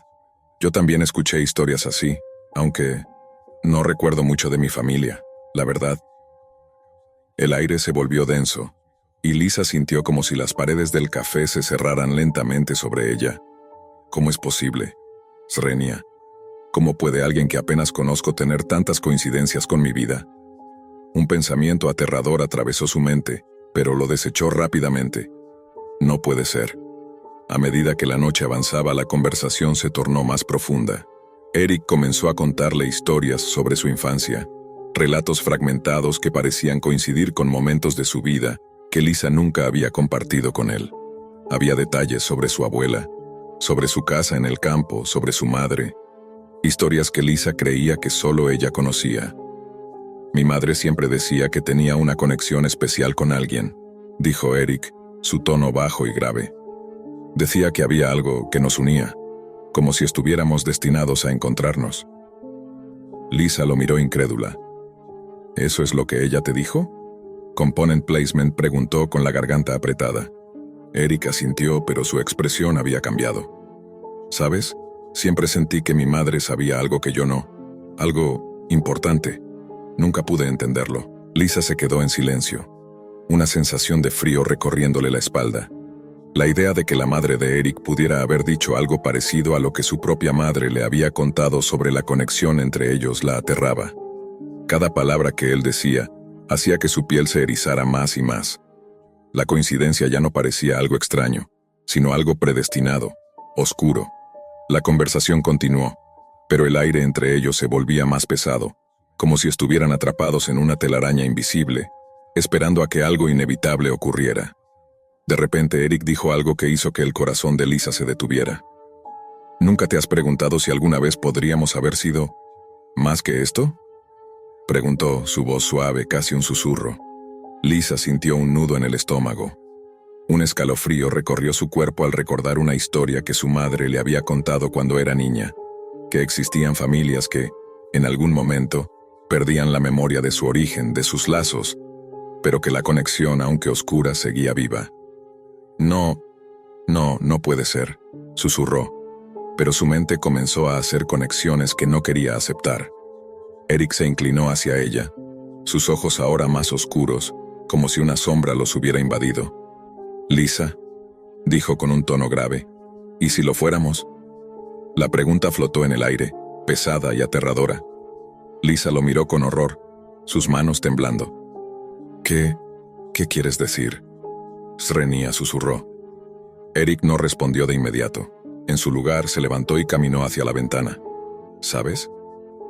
Yo también escuché historias así, aunque no recuerdo mucho de mi familia, la verdad». El aire se volvió denso, y Lisa sintió como si las paredes del café se cerraran lentamente sobre ella. «¿Cómo es posible? Srenia, ¿cómo puede alguien que apenas conozco tener tantas coincidencias con mi vida?» Un pensamiento aterrador atravesó su mente, pero lo desechó rápidamente. «No puede ser». A medida que la noche avanzaba, la conversación se tornó más profunda. Eric comenzó a contarle historias sobre su infancia, relatos fragmentados que parecían coincidir con momentos de su vida que Lisa nunca había compartido con él. Había detalles sobre su abuela, sobre su casa en el campo, sobre su madre, historias que Lisa creía que solo ella conocía. «Mi madre siempre decía que tenía una conexión especial con alguien», dijo Eric, su tono bajo y grave. «Decía que había algo que nos unía, como si estuviéramos destinados a encontrarnos». Lisa lo miró incrédula. «¿Eso es lo que ella te dijo?», Component Placement preguntó con la garganta apretada. Eric asintió, pero su expresión había cambiado. «¿Sabes? Siempre sentí que mi madre sabía algo que yo no. Algo importante. Nunca pude entenderlo». Lisa se quedó en silencio, una sensación de frío recorriéndole la espalda. La idea de que la madre de Eric pudiera haber dicho algo parecido a lo que su propia madre le había contado sobre la conexión entre ellos la aterraba. Cada palabra que él decía hacía que su piel se erizara más y más. La coincidencia ya no parecía algo extraño, sino algo predestinado, oscuro. La conversación continuó, pero el aire entre ellos se volvía más pesado, como si estuvieran atrapados en una telaraña invisible, esperando a que algo inevitable ocurriera. De repente Eric dijo algo que hizo que el corazón de Lisa se detuviera. «¿Nunca te has preguntado si alguna vez podríamos haber sido más que esto?», preguntó, su voz suave, casi un susurro. Lisa sintió un nudo en el estómago. Un escalofrío recorrió su cuerpo al recordar una historia que su madre le había contado cuando era niña, que existían familias que, en algún momento, perdían la memoria de su origen, de sus lazos, pero que la conexión, aunque oscura, seguía viva. No puede ser», susurró, pero su mente comenzó a hacer conexiones que no quería aceptar. Eric se inclinó hacia ella, sus ojos ahora más oscuros, como si una sombra los hubiera invadido. «Lisa», dijo con un tono grave, «¿y si lo fuéramos?». La pregunta flotó en el aire, pesada y aterradora. Lisa lo miró con horror, sus manos temblando. ¿Qué quieres decir?», Srenia susurró. Eric no respondió de inmediato. En su lugar se levantó y caminó hacia la ventana. «¿Sabes?»,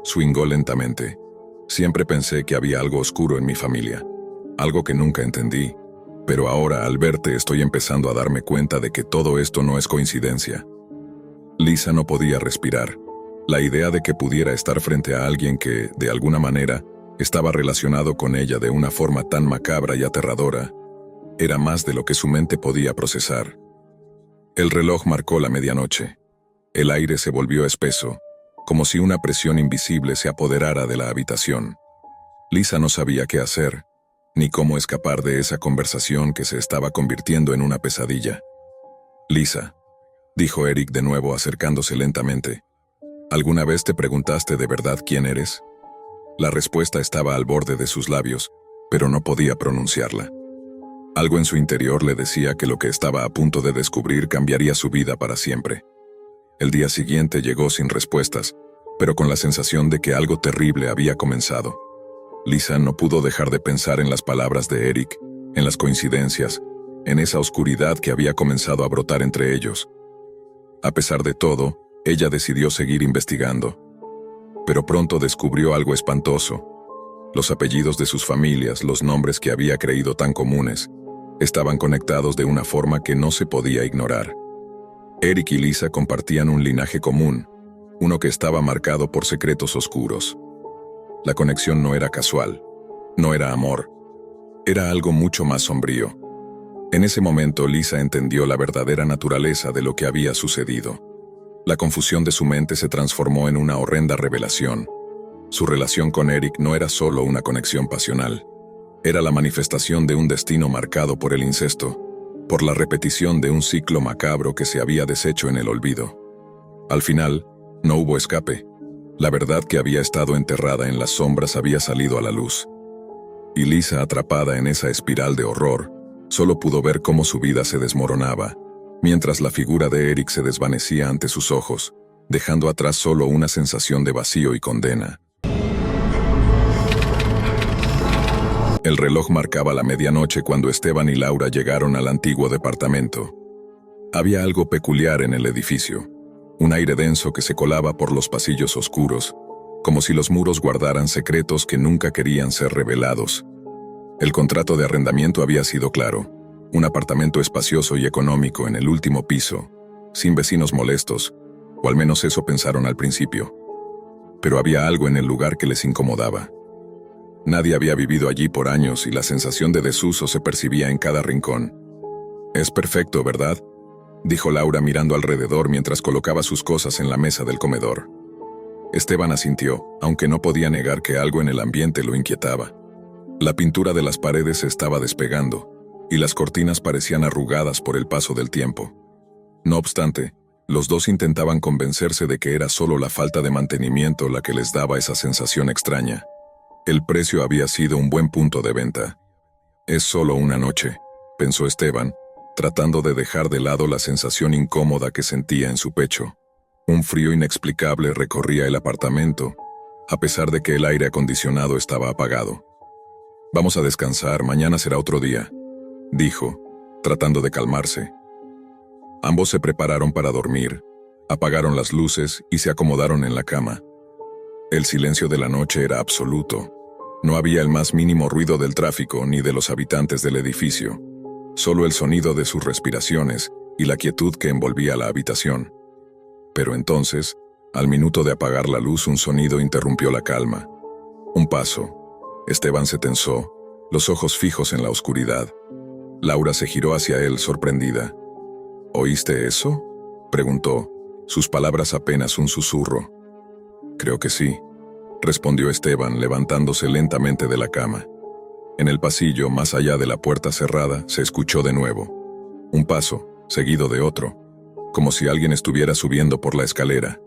swingó lentamente. «Siempre pensé que había algo oscuro en mi familia, algo que nunca entendí, pero ahora al verte estoy empezando a darme cuenta de que todo esto no es coincidencia». Lisa no podía respirar. La idea de que pudiera estar frente a alguien que, de alguna manera, estaba relacionado con ella de una forma tan macabra y aterradora, era más de lo que su mente podía procesar. El reloj marcó la medianoche. El aire se volvió espeso, como si una presión invisible se apoderara de la habitación. Lisa no sabía qué hacer, ni cómo escapar de esa conversación que se estaba convirtiendo en una pesadilla. «Lisa», dijo Eric de nuevo acercándose lentamente, «¿alguna vez te preguntaste de verdad quién eres?» La respuesta estaba al borde de sus labios, pero no podía pronunciarla. Algo en su interior le decía que lo que estaba a punto de descubrir cambiaría su vida para siempre. El día siguiente llegó sin respuestas, pero con la sensación de que algo terrible había comenzado. Lisa no pudo dejar de pensar en las palabras de Eric, en las coincidencias, en esa oscuridad que había comenzado a brotar entre ellos. A pesar de todo, ella decidió seguir investigando. Pero pronto descubrió algo espantoso. Los apellidos de sus familias, los nombres que había creído tan comunes, estaban conectados de una forma que no se podía ignorar. Eric y Lisa compartían un linaje común, uno que estaba marcado por secretos oscuros. La conexión no era casual, no era amor, era algo mucho más sombrío. En ese momento Lisa entendió la verdadera naturaleza de lo que había sucedido. La confusión de su mente se transformó en una horrenda revelación. Su relación con Eric no era solo una conexión pasional. Era la manifestación de un destino marcado por el incesto, por la repetición de un ciclo macabro que se había deshecho en el olvido. Al final, no hubo escape. La verdad que había estado enterrada en las sombras había salido a la luz. Y Lisa, atrapada en esa espiral de horror, solo pudo ver cómo su vida se desmoronaba, mientras la figura de Eric se desvanecía ante sus ojos, dejando atrás solo una sensación de vacío y condena. El reloj marcaba la medianoche cuando Esteban y Laura llegaron al antiguo departamento. Había algo peculiar en el edificio, un aire denso que se colaba por los pasillos oscuros, como si los muros guardaran secretos que nunca querían ser revelados. El contrato de arrendamiento había sido claro, un apartamento espacioso y económico en el último piso, sin vecinos molestos, o al menos eso pensaron al principio. Pero había algo en el lugar que les incomodaba. Nadie había vivido allí por años y la sensación de desuso se percibía en cada rincón. «Es perfecto, ¿verdad?», dijo Laura mirando alrededor mientras colocaba sus cosas en la mesa del comedor. Esteban asintió, aunque no podía negar que algo en el ambiente lo inquietaba. La pintura de las paredes se estaba despegando, y las cortinas parecían arrugadas por el paso del tiempo. No obstante, los dos intentaban convencerse de que era solo la falta de mantenimiento la que les daba esa sensación extraña. El precio había sido un buen punto de venta. «Es solo una noche», pensó Esteban, tratando de dejar de lado la sensación incómoda que sentía en su pecho. Un frío inexplicable recorría el apartamento, a pesar de que el aire acondicionado estaba apagado. «Vamos a descansar, mañana será otro día», dijo, tratando de calmarse. Ambos se prepararon para dormir, apagaron las luces y se acomodaron en la cama. El silencio de la noche era absoluto. No había el más mínimo ruido del tráfico ni de los habitantes del edificio, solo el sonido de sus respiraciones y la quietud que envolvía la habitación. Pero entonces, al minuto de apagar la luz, un sonido interrumpió la calma. Un paso. Esteban se tensó, los ojos fijos en la oscuridad. Laura se giró hacia él, sorprendida. «¿Oíste eso?», preguntó, sus palabras apenas un susurro. «Creo que sí», respondió Esteban, levantándose lentamente de la cama. En el pasillo, más allá de la puerta cerrada, se escuchó de nuevo. Un paso, seguido de otro, como si alguien estuviera subiendo por la escalera.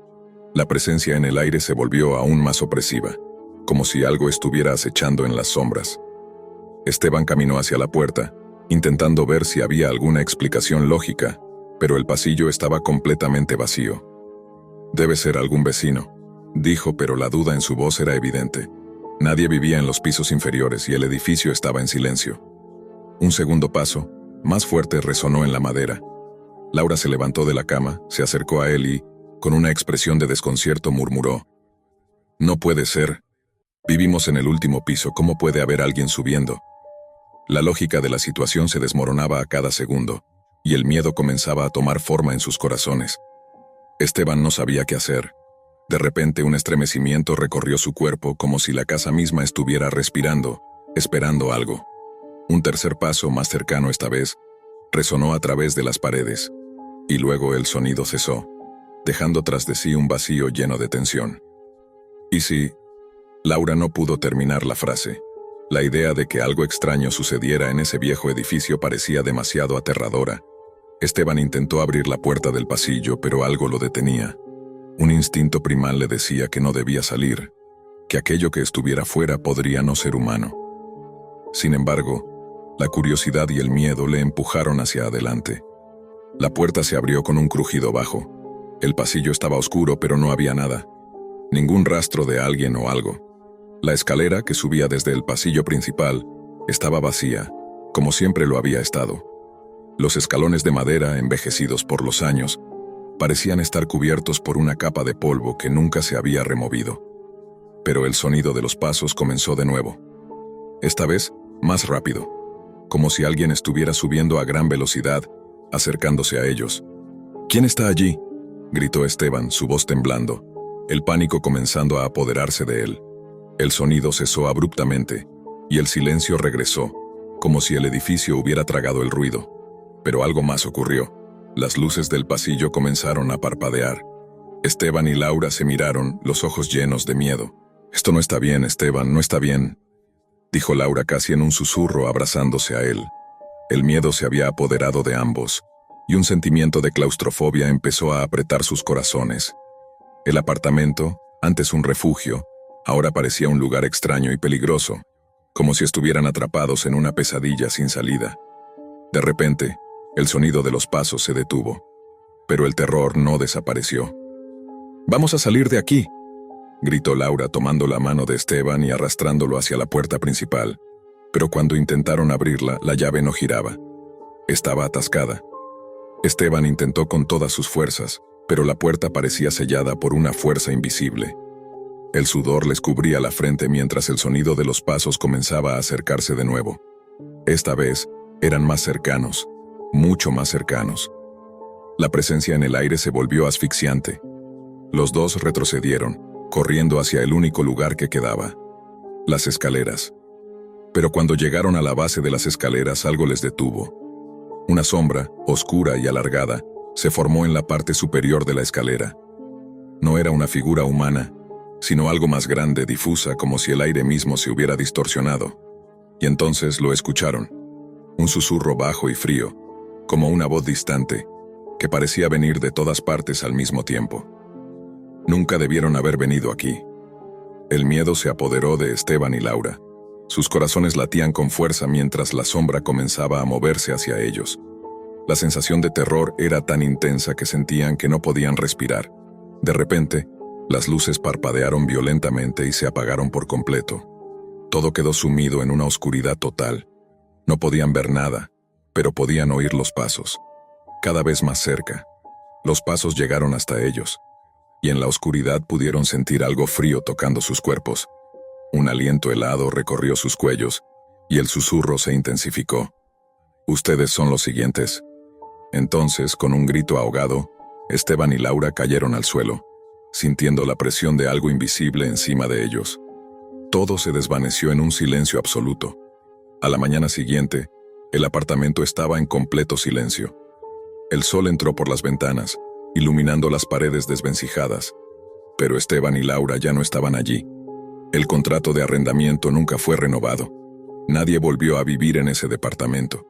La presencia en el aire se volvió aún más opresiva, como si algo estuviera acechando en las sombras. Esteban caminó hacia la puerta, intentando ver si había alguna explicación lógica, pero el pasillo estaba completamente vacío. «Debe ser algún vecino», dijo, pero la duda en su voz era evidente. Nadie vivía en los pisos inferiores y el edificio estaba en silencio. Un segundo paso, más fuerte, resonó en la madera. Laura se levantó de la cama, se acercó a él y, con una expresión de desconcierto, murmuró: «No puede ser. Vivimos en el último piso, ¿cómo puede haber alguien subiendo?». La lógica de la situación se desmoronaba a cada segundo, y el miedo comenzaba a tomar forma en sus corazones. Esteban no sabía qué hacer. De repente un estremecimiento recorrió su cuerpo como si la casa misma estuviera respirando, esperando algo. Un tercer paso, más cercano esta vez, resonó a través de las paredes, y luego el sonido cesó. dejando tras de sí un vacío lleno de tensión. ¿Y si? Laura no pudo terminar la frase. La idea de que algo extraño sucediera en ese viejo edificio parecía demasiado aterradora. Esteban intentó abrir la puerta del pasillo, pero algo lo detenía. Un instinto primal le decía que no debía salir, que aquello que estuviera fuera podría no ser humano. Sin embargo, la curiosidad y el miedo le empujaron hacia adelante. La puerta se abrió con un crujido bajo. El pasillo estaba oscuro, pero no había nada. Ningún rastro de alguien o algo. La escalera que subía desde el pasillo principal estaba vacía, como siempre lo había estado. Los escalones de madera, envejecidos por los años, parecían estar cubiertos por una capa de polvo que nunca se había removido. Pero el sonido de los pasos comenzó de nuevo. Esta vez, más rápido, como si alguien estuviera subiendo a gran velocidad, acercándose a ellos. ¿Quién está allí?, gritó Esteban, su voz temblando, el pánico comenzando a apoderarse de él. El sonido cesó abruptamente, y el silencio regresó, como si el edificio hubiera tragado el ruido. Pero algo más ocurrió. Las luces del pasillo comenzaron a parpadear. Esteban y Laura se miraron, los ojos llenos de miedo. «Esto no está bien, Esteban, no está bien», dijo Laura casi en un susurro, abrazándose a él. El miedo se había apoderado de ambos, y un sentimiento de claustrofobia empezó a apretar sus corazones. El apartamento, antes un refugio, ahora parecía un lugar extraño y peligroso, como si estuvieran atrapados en una pesadilla sin salida. De repente, el sonido de los pasos se detuvo, pero el terror no desapareció. «¡Vamos a salir de aquí!», gritó Laura tomando la mano de Esteban y arrastrándolo hacia la puerta principal. Pero cuando intentaron abrirla, la llave no giraba. Estaba atascada. Esteban intentó con todas sus fuerzas, pero la puerta parecía sellada por una fuerza invisible. El sudor les cubría la frente mientras el sonido de los pasos comenzaba a acercarse de nuevo. Esta vez, eran más cercanos, mucho más cercanos. La presencia en el aire se volvió asfixiante. Los dos retrocedieron, corriendo hacia el único lugar que quedaba: las escaleras. Pero cuando llegaron a la base de las escaleras, algo les detuvo. Una sombra, oscura y alargada, se formó en la parte superior de la escalera. No era una figura humana, sino algo más grande, difusa, como si el aire mismo se hubiera distorsionado. Y entonces lo escucharon. Un susurro bajo y frío, como una voz distante, que parecía venir de todas partes al mismo tiempo. Nunca debieron haber venido aquí. El miedo se apoderó de Esteban y Laura. Sus corazones latían con fuerza mientras la sombra comenzaba a moverse hacia ellos. La sensación de terror era tan intensa que sentían que no podían respirar. De repente, las luces parpadearon violentamente y se apagaron por completo. Todo quedó sumido en una oscuridad total. No podían ver nada, pero podían oír los pasos. Cada vez más cerca. Los pasos llegaron hasta ellos, y en la oscuridad pudieron sentir algo frío tocando sus cuerpos. Un aliento helado recorrió sus cuellos, y el susurro se intensificó. «Ustedes son los siguientes». Entonces, con un grito ahogado, Esteban y Laura cayeron al suelo, sintiendo la presión de algo invisible encima de ellos. Todo se desvaneció en un silencio absoluto. A la mañana siguiente, el apartamento estaba en completo silencio. El sol entró por las ventanas, iluminando las paredes desvencijadas. Pero Esteban y Laura ya no estaban allí. El contrato de arrendamiento nunca fue renovado. Nadie volvió a vivir en ese departamento.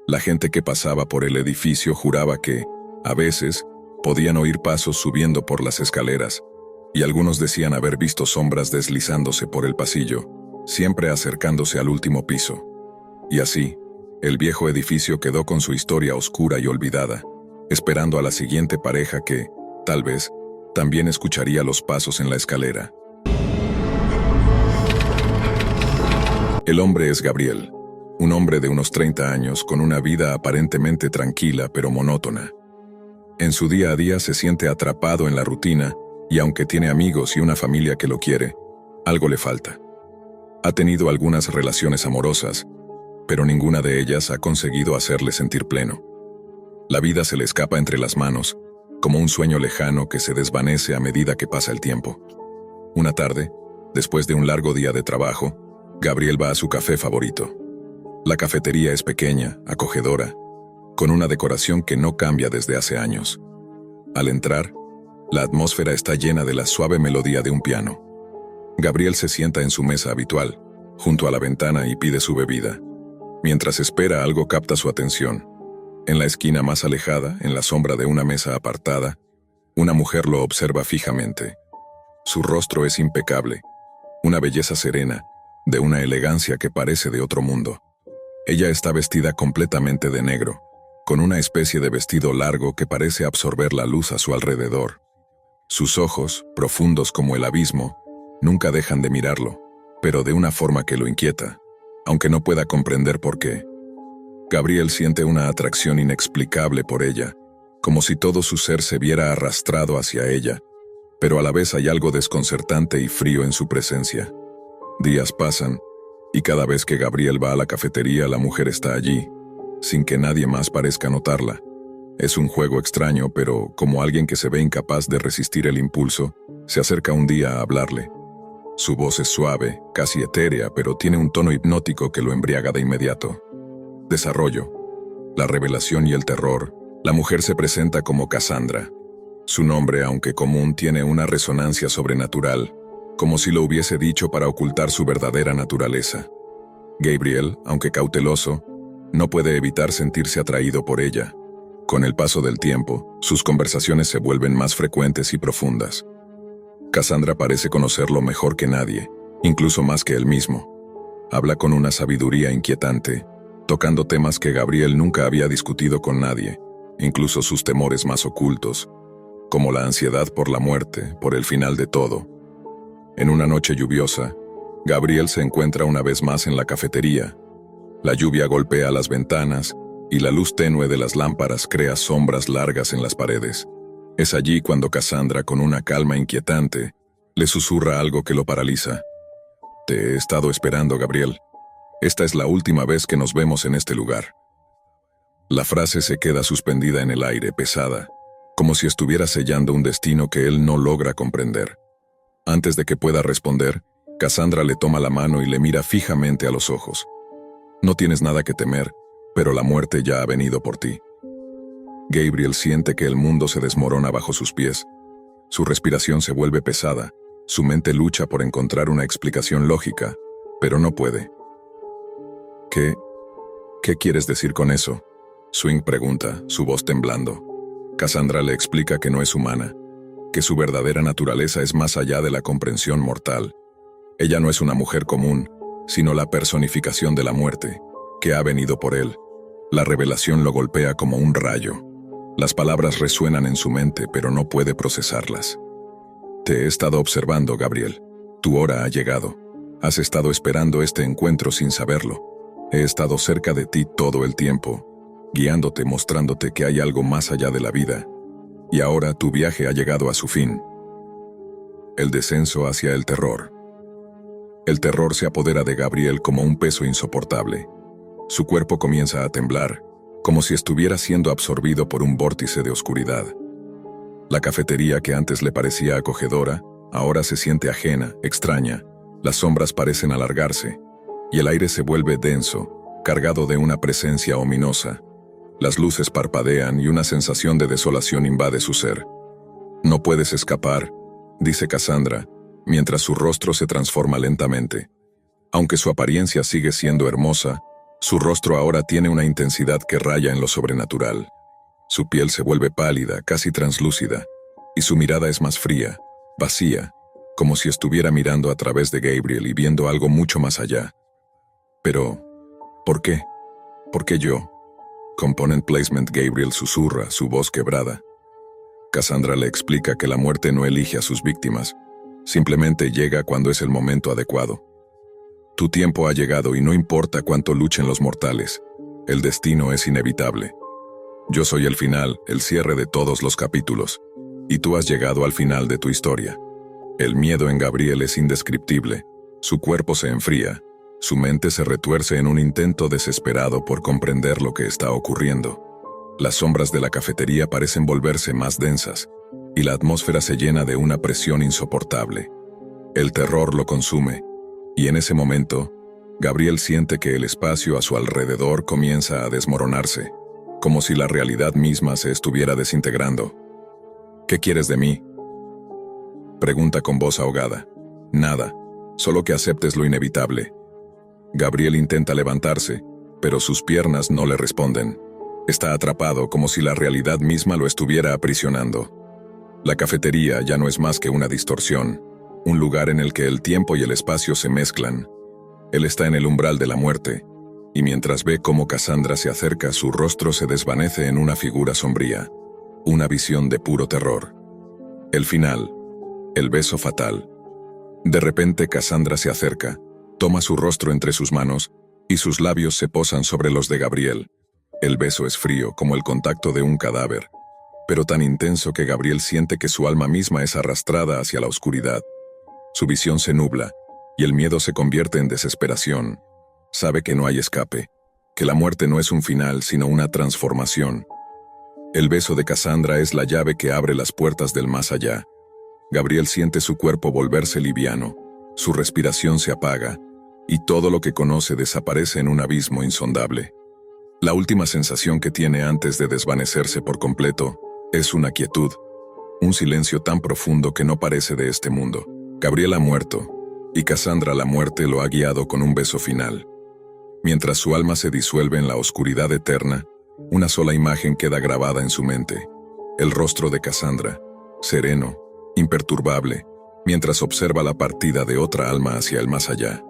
La gente que pasaba por el edificio juraba que, a veces, podían oír pasos subiendo por las escaleras, y algunos decían haber visto sombras deslizándose por el pasillo, siempre acercándose al último piso. Y así, el viejo edificio quedó con su historia oscura y olvidada, esperando a la siguiente pareja que, tal vez, también escucharía los pasos en la escalera. El hombre es Gabriel, un hombre de unos 30 años con una vida aparentemente tranquila pero monótona. En su día a día se siente atrapado en la rutina y aunque tiene amigos y una familia que lo quiere, algo le falta. Ha tenido algunas relaciones amorosas, pero ninguna de ellas ha conseguido hacerle sentir pleno. La vida se le escapa entre las manos, como un sueño lejano que se desvanece a medida que pasa el tiempo. Una tarde, después de un largo día de trabajo, Gabriel va a su café favorito. La cafetería es pequeña, acogedora, con una decoración que no cambia desde hace años. Al entrar, La atmósfera está llena de la suave melodía de un piano. Gabriel se sienta en su mesa habitual, junto a la ventana, y pide su bebida. Mientras espera, algo capta su atención. En la esquina más alejada, en la sombra de una mesa apartada, una mujer lo observa fijamente. Su rostro es impecable, una belleza serena, de una elegancia que parece de otro mundo. Ella está vestida completamente de negro, con una especie de vestido largo que parece absorber la luz a su alrededor. Sus ojos, profundos como el abismo, nunca dejan de mirarlo, pero de una forma que lo inquieta, aunque no pueda comprender por qué. Gabriel siente una atracción inexplicable por ella, como si todo su ser se viera arrastrado hacia ella, pero a la vez hay algo desconcertante y frío en su presencia. Días pasan, y cada vez que Gabriel va a la cafetería, la mujer está allí, sin que nadie más parezca notarla. Es un juego extraño, pero como alguien que se ve incapaz de resistir el impulso, se acerca un día a hablarle. Su voz es suave, casi etérea, pero tiene un tono hipnótico que lo embriaga de inmediato. Desarrollo. La revelación y el terror. La mujer se presenta como Cassandra. Su nombre, aunque común, tiene una resonancia sobrenatural, como si lo hubiese dicho para ocultar su verdadera naturaleza. Gabriel, aunque cauteloso, no puede evitar sentirse atraído por ella. Con el paso del tiempo, sus conversaciones se vuelven más frecuentes y profundas. Cassandra parece conocerlo mejor que nadie, incluso más que él mismo. Habla con una sabiduría inquietante, tocando temas que Gabriel nunca había discutido con nadie, incluso sus temores más ocultos, como la ansiedad por la muerte, por el final de todo. En una noche lluviosa, Gabriel se encuentra una vez más en la cafetería. La lluvia golpea las ventanas y la luz tenue de las lámparas crea sombras largas en las paredes. Es allí cuando Cassandra, con una calma inquietante, le susurra algo que lo paraliza. «Te he estado esperando, Gabriel. Esta es la última vez que nos vemos en este lugar». La frase se queda suspendida en el aire, pesada, como si estuviera sellando un destino que él no logra comprender. Antes de que pueda responder, Cassandra le toma la mano y le mira fijamente a los ojos. «No tienes nada que temer, pero la muerte ya ha venido por ti». Gabriel siente que el mundo se desmorona bajo sus pies. Su respiración se vuelve pesada, su mente lucha por encontrar una explicación lógica, pero no puede. ¿Qué quieres decir con eso?», Swing pregunta, su voz temblando. Cassandra le explica que no es humana, que su verdadera naturaleza es más allá de la comprensión mortal. Ella no es una mujer común, sino la personificación de la muerte, que ha venido por él. La revelación lo golpea como un rayo. Las palabras resuenan en su mente, pero no puede procesarlas. «Te he estado observando, Gabriel. Tu hora ha llegado. Has estado esperando este encuentro sin saberlo. He estado cerca de ti todo el tiempo, guiándote, mostrándote que hay algo más allá de la vida. Y ahora tu viaje ha llegado a su fin». El descenso hacia el terror. El terror se apodera de Gabriel como un peso insoportable. Su cuerpo comienza a temblar, como si estuviera siendo absorbido por un vórtice de oscuridad. La cafetería, que antes le parecía acogedora, ahora se siente ajena, extraña. Las sombras parecen alargarse, y el aire se vuelve denso, cargado de una presencia ominosa. Las luces parpadean y una sensación de desolación invade su ser. «No puedes escapar», dice Cassandra, mientras su rostro se transforma lentamente. Aunque su apariencia sigue siendo hermosa, su rostro ahora tiene una intensidad que raya en lo sobrenatural. Su piel se vuelve pálida, casi translúcida, y su mirada es más fría, vacía, como si estuviera mirando a través de Gabriel y viendo algo mucho más allá. Pero, ¿por qué? ¿Por qué yo? Component Placement. Gabriel susurra, su voz quebrada. Cassandra le explica que la muerte no elige a sus víctimas, simplemente llega cuando es el momento adecuado. Tu tiempo ha llegado y no importa cuánto luchen los mortales, el destino es inevitable. Yo soy el final, el cierre de todos los capítulos, y tú has llegado al final de tu historia. El miedo en Gabriel es indescriptible, su cuerpo se enfría, su mente se retuerce en un intento desesperado por comprender lo que está ocurriendo. Las sombras de la cafetería parecen volverse más densas, y la atmósfera se llena de una presión insoportable. El terror lo consume, y en ese momento, Gabriel siente que el espacio a su alrededor comienza a desmoronarse, como si la realidad misma se estuviera desintegrando. «¿Qué quieres de mí?», Pregunta con voz ahogada. Nada, solo que aceptes lo inevitable. Gabriel intenta levantarse, pero sus piernas no le responden. Está atrapado como si la realidad misma lo estuviera aprisionando. La cafetería ya no es más que una distorsión, un lugar en el que el tiempo y el espacio se mezclan. Él está en el umbral de la muerte, y mientras ve cómo Cassandra se acerca, su rostro se desvanece en una figura sombría, una visión de puro terror. El final, el beso fatal. De repente Cassandra se acerca, toma su rostro entre sus manos, y sus labios se posan sobre los de Gabriel. El beso es frío como el contacto de un cadáver, pero tan intenso que Gabriel siente que su alma misma es arrastrada hacia la oscuridad. Su visión se nubla, y el miedo se convierte en desesperación. Sabe que no hay escape, que la muerte no es un final sino una transformación. El beso de Cassandra es la llave que abre las puertas del más allá. Gabriel siente su cuerpo volverse liviano, su respiración se apaga, y todo lo que conoce desaparece en un abismo insondable. La última sensación que tiene antes de desvanecerse por completo es una quietud, un silencio tan profundo que no parece de este mundo. Gabriel ha muerto, y Cassandra la muerte lo ha guiado con un beso final. Mientras su alma se disuelve en la oscuridad eterna, una sola imagen queda grabada en su mente: el rostro de Cassandra, sereno, imperturbable, mientras observa la partida de otra alma hacia el más allá.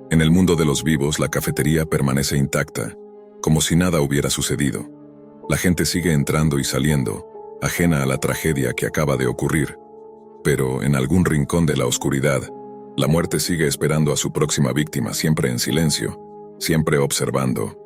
En el mundo de los vivos, la cafetería permanece intacta, como si nada hubiera sucedido. La gente sigue entrando y saliendo, ajena a la tragedia que acaba de ocurrir. Pero en algún rincón de la oscuridad, la muerte sigue esperando a su próxima víctima, siempre en silencio, siempre observando,